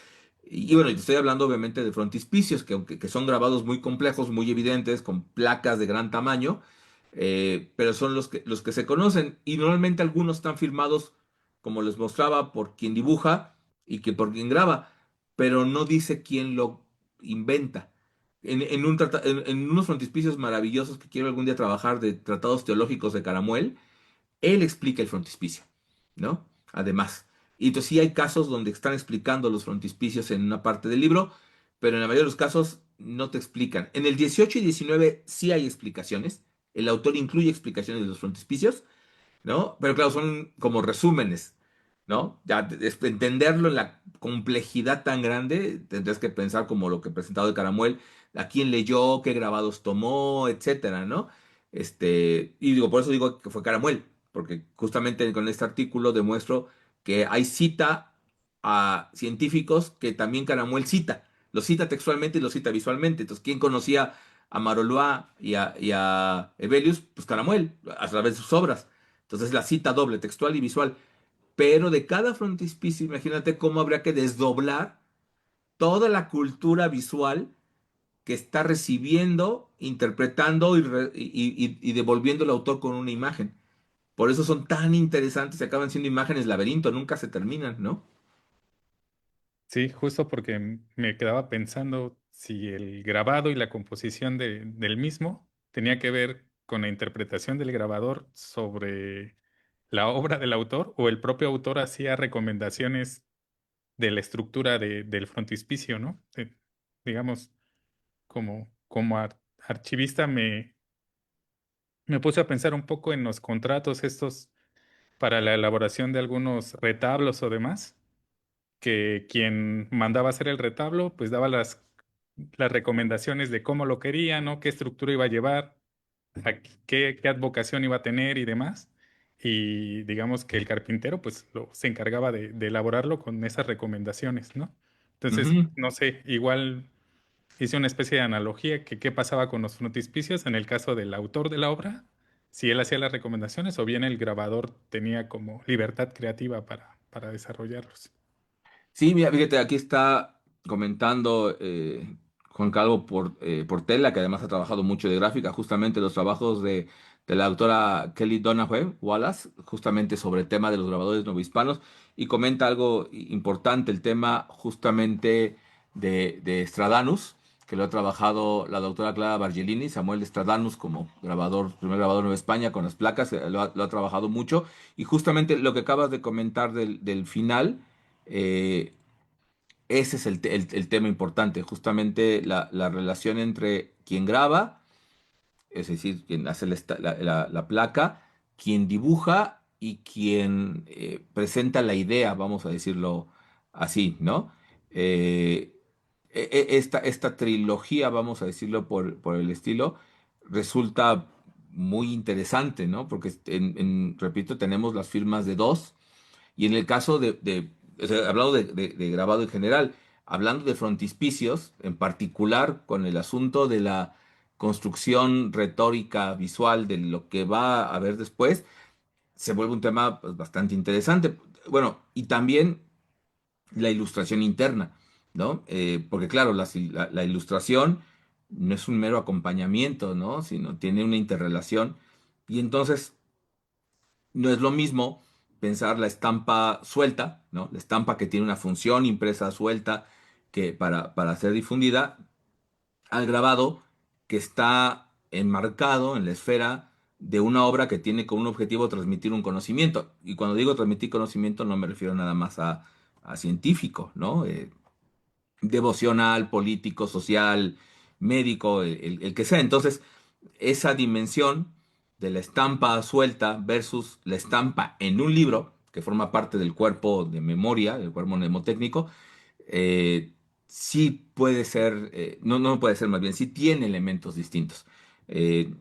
y bueno, estoy hablando obviamente de frontispicios, que son grabados muy complejos, muy evidentes, con placas de gran tamaño, pero son los que se conocen. Y normalmente algunos están firmados, como les mostraba, por quien dibuja y que por quien graba, pero no dice quién lo inventa. En unos frontispicios maravillosos que quiero algún día trabajar de tratados teológicos de Caramuel, él explica el frontispicio, ¿no? Además. Y entonces sí hay casos donde están explicando los frontispicios en una parte del libro, pero en la mayoría de los casos no te explican. En el 18 y 19 sí hay explicaciones. El autor incluye explicaciones de los frontispicios, ¿no? Pero claro, son como resúmenes, ¿no? Ya entenderlo en la complejidad tan grande, tendrás que pensar como lo que he presentado de Caramuel, a quién leyó, qué grabados tomó, etcétera, ¿no? Y digo, por eso digo que fue Caramuel, porque justamente con este artículo demuestro que hay cita a científicos que también Caramuel cita, los cita textualmente y los cita visualmente. Entonces, ¿quién conocía a Marolois y a Hevelius? Pues Caramuel, a través de sus obras. Entonces la cita doble, textual y visual. Pero de cada frontispicio, imagínate cómo habría que desdoblar toda la cultura visual que está recibiendo, interpretando y devolviendo el autor con una imagen. Por eso son tan interesantes y acaban siendo imágenes laberinto, nunca se terminan, ¿no? Sí, justo porque me quedaba pensando si el grabado y la composición del mismo tenía que ver con la interpretación del grabador sobre la obra del autor o el propio autor hacía recomendaciones de la estructura del frontispicio, ¿no? Digamos, como archivista me puse a pensar un poco en los contratos estos para la elaboración de algunos retablos o demás que quien mandaba hacer el retablo, pues daba las recomendaciones de cómo lo quería, ¿no? Qué estructura iba a llevar, qué advocación iba a tener y demás. Y digamos que el carpintero, pues, se encargaba de elaborarlo con esas recomendaciones, ¿no? Entonces, Ujú. no sé, igual hice una especie de analogía que qué pasaba con los frontispicios en el caso del autor de la obra, si él hacía las recomendaciones o bien el grabador tenía como libertad creativa para desarrollarlos. Sí, mira, fíjate, aquí está comentando Juan Calvo Portela, que además ha trabajado mucho de gráfica, justamente los trabajos de la doctora Kelly Donahue Wallace, justamente sobre el tema de los grabadores novohispanos, y comenta algo importante, el tema justamente de Stradanus, que lo ha trabajado la doctora Clara Bargelini, Samuel de Stradanus como grabador, primer grabador de Nueva España con las placas, lo ha trabajado mucho, y justamente lo que acabas de comentar del final. eh, Ese es el tema importante, justamente la relación entre quien graba, es decir, quien hace la placa, quien dibuja y quien presenta la idea, vamos a decirlo así, ¿no? Eh, esta trilogía, vamos a decirlo por el estilo, resulta muy interesante, ¿no? Porque, repito, tenemos las firmas de dos y en el caso o sea, hablando de grabado en general, hablando de frontispicios, en particular con el asunto de la construcción retórica visual de lo que va a haber después, se vuelve un tema pues, bastante interesante. Bueno, y también la ilustración interna, ¿no? Porque claro, la ilustración no es un mero acompañamiento, ¿no? Sino tiene una interrelación. Y entonces no es lo mismo pensar la estampa suelta, ¿no? La estampa que tiene una función impresa suelta que para ser difundida, al grabado que está enmarcado en la esfera de una obra que tiene como un objetivo transmitir un conocimiento. Y cuando digo transmitir conocimiento no me refiero nada más a científico, ¿no? Devocional, político, social, médico, el que sea. Entonces, esa dimensión de la estampa suelta versus la estampa en un libro, que forma parte del cuerpo de memoria, del cuerpo mnemotécnico, eh, sí puede ser, no puede ser más bien, sí tiene elementos distintos. Eh,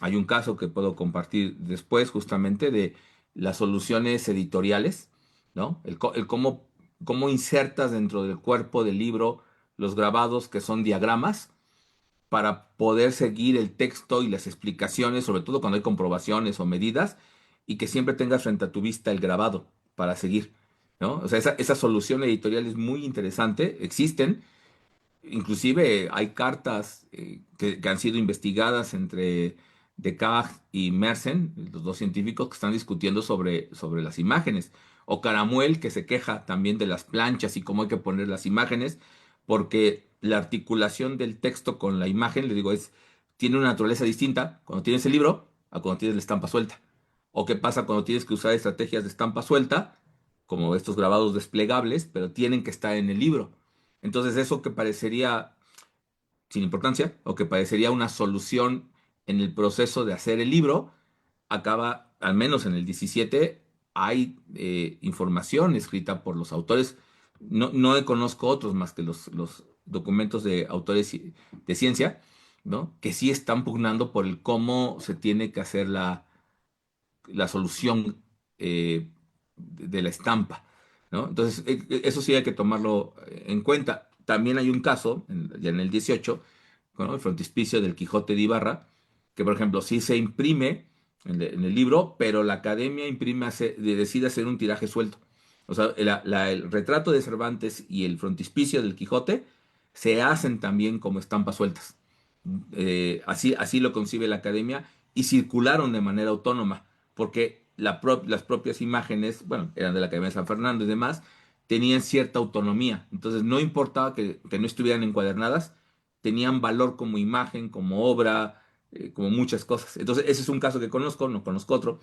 Hay un caso que puedo compartir después justamente de las soluciones editoriales, ¿no? El cómo insertas dentro del cuerpo del libro los grabados que son diagramas para poder seguir el texto y las explicaciones, sobre todo cuando hay comprobaciones o medidas, y que siempre tengas frente a tu vista el grabado para seguir, ¿no? O sea, esa solución editorial es muy interesante, existen, inclusive hay cartas que han sido investigadas entre Descartes y Mersenne, los dos científicos que están discutiendo sobre las imágenes. O Caramuel, que se queja también de las planchas y cómo hay que poner las imágenes, porque la articulación del texto con la imagen, le digo, tiene una naturaleza distinta cuando tienes el libro a cuando tienes la estampa suelta. O qué pasa cuando tienes que usar estrategias de estampa suelta, como estos grabados desplegables, pero tienen que estar en el libro. Entonces eso que parecería sin importancia o que parecería una solución en el proceso de hacer el libro, acaba, al menos en el 17, hay información escrita por los autores. No conozco otros más que los documentos de autores de ciencia, ¿no? Que sí están pugnando por el cómo se tiene que hacer la solución de la estampa, ¿no? Entonces, eso sí hay que tomarlo en cuenta. También hay un caso, ya en el 18, ¿no? El frontispicio del Quijote de Ibarra, que por ejemplo sí se imprime en el libro, pero la academia decide hacer un tiraje suelto. O sea, el retrato de Cervantes y el frontispicio del Quijote se hacen también como estampas sueltas. Así lo concibe la academia y circularon de manera autónoma, porque las propias imágenes, bueno, eran de la Academia de San Fernando y demás, tenían cierta autonomía. Entonces no importaba que no estuvieran encuadernadas, tenían valor como imagen, como obra, como muchas cosas. Entonces ese es un caso que conozco, no conozco otro,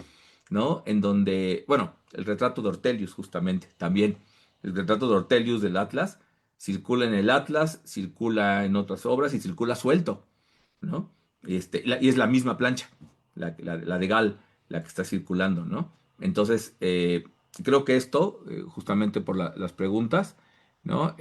¿no? En donde, bueno, el retrato de Ortelius justamente, también. El retrato de Ortelius del Atlas circula en el Atlas, circula en otras obras y circula suelto, ¿no? Y es la misma plancha, la de Gal, la que está circulando, ¿no? Entonces, creo que esto, justamente por las preguntas, ¿no?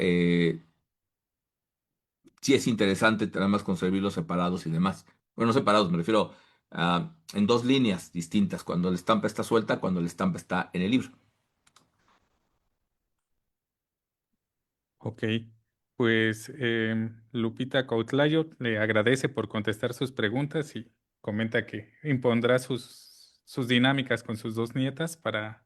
Sí es interesante nada más conservarlos separados y demás. Bueno, no separados, me refiero a en dos líneas distintas, cuando la estampa está suelta, cuando la estampa está en el libro. Ok, pues Lupita Cautlayo le agradece por contestar sus preguntas y comenta que impondrá sus dinámicas con sus dos nietas para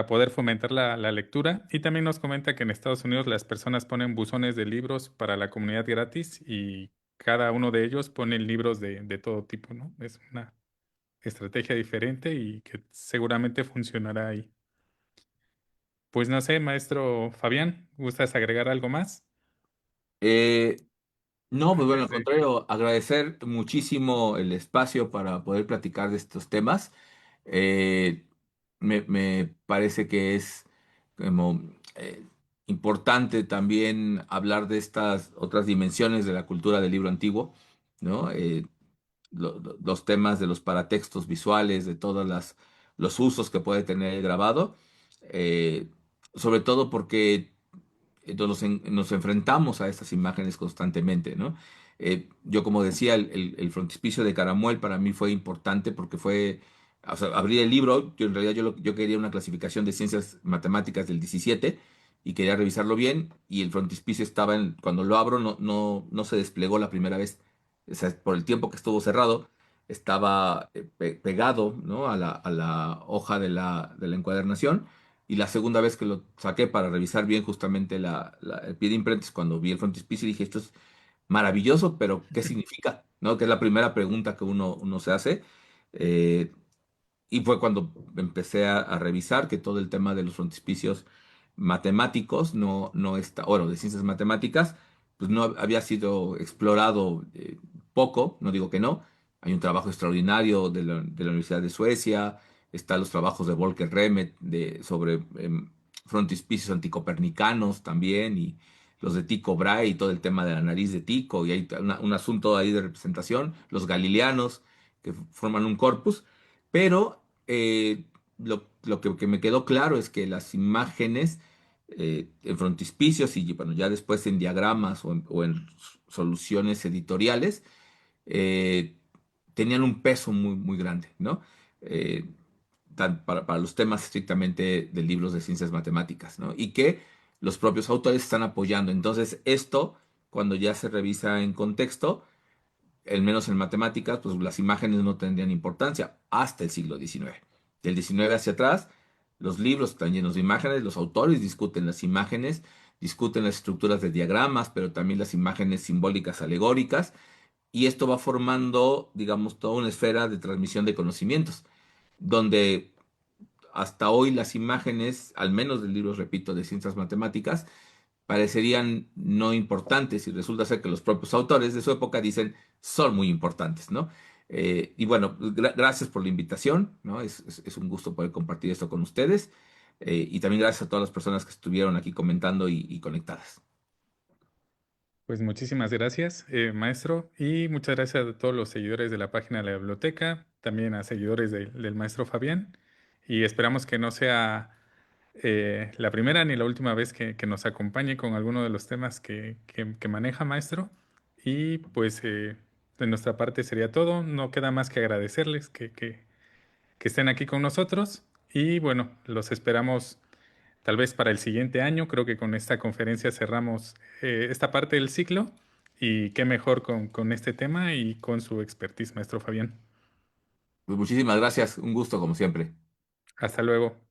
poder fomentar la lectura. Y también nos comenta que en Estados Unidos las personas ponen buzones de libros para la comunidad gratis y cada uno de ellos pone libros de todo tipo, ¿no? Es una estrategia diferente y que seguramente funcionará ahí. Pues no sé, maestro Fabián, ¿gustas agregar algo más Eh, no, pues bueno, antes al de... contrario, agradecer muchísimo el espacio para poder platicar de estos temas. Eh, me parece que es como importante también hablar de estas otras dimensiones de la cultura del libro antiguo, ¿no? Los temas de los paratextos visuales, de todos los usos que puede tener el grabado, eh, sobre todo porque nos enfrentamos a estas imágenes constantemente, ¿no? Yo, como decía, el frontispicio de Caramuel para mí fue importante porque fue, o sea, abrí el libro, yo en realidad yo quería una clasificación de ciencias matemáticas del 17 y quería revisarlo bien y el frontispicio estaba cuando lo abro no se desplegó la primera vez, o sea, por el tiempo que estuvo cerrado, estaba pegado, ¿no? a la hoja de la encuadernación y la segunda vez que lo saqué para revisar bien justamente el pie de imprenta es cuando vi el frontispicio y dije, esto es maravilloso, pero ¿qué significa? ¿No? Que es la primera pregunta que uno se hace. Eh, y fue cuando empecé a revisar que todo el tema de los frontispicios matemáticos no está, bueno, de ciencias matemáticas, pues no había sido explorado poco, no digo que no. Hay un trabajo extraordinario de la Universidad de Suecia, están los trabajos de Volker Remet sobre frontispicios anticopernicanos también, y los de Tycho Brahe y todo el tema de la nariz de Tycho, y hay un asunto ahí de representación, los galileanos que forman un corpus, pero lo que me quedó claro es que las imágenes en frontispicios y bueno, ya después en diagramas o en soluciones editoriales eh, tenían un peso muy, muy grande, ¿no? Eh, para los temas estrictamente de libros de ciencias matemáticas, ¿no? Y que los propios autores están apoyando. Entonces, esto, cuando ya se revisa en contexto, al menos en matemáticas, pues las imágenes no tendrían importancia hasta el siglo XIX. Del XIX hacia atrás, los libros están llenos de imágenes, los autores discuten las imágenes, discuten las estructuras de diagramas, pero también las imágenes simbólicas alegóricas, y esto va formando, digamos, toda una esfera de transmisión de conocimientos, donde hasta hoy las imágenes, al menos del libro, repito, de ciencias matemáticas, parecerían no importantes y resulta ser que los propios autores de su época dicen son muy importantes, ¿no? Y bueno, gracias por la invitación, ¿no? Es un gusto poder compartir esto con ustedes y también gracias a todas las personas que estuvieron aquí comentando y conectadas. Pues muchísimas gracias, maestro, y muchas gracias a todos los seguidores de la página de la biblioteca, también a seguidores del maestro Fabián, y esperamos que no sea la primera ni la última vez que nos acompañe con alguno de los temas que maneja, maestro. Y pues de nuestra parte sería todo, no queda más que agradecerles que estén aquí con nosotros, y bueno, los esperamos tal vez para el siguiente año. Creo que con esta conferencia cerramos esta parte del ciclo y qué mejor con este tema y con su expertise, maestro Fabián. Pues muchísimas gracias, un gusto como siempre. Hasta luego.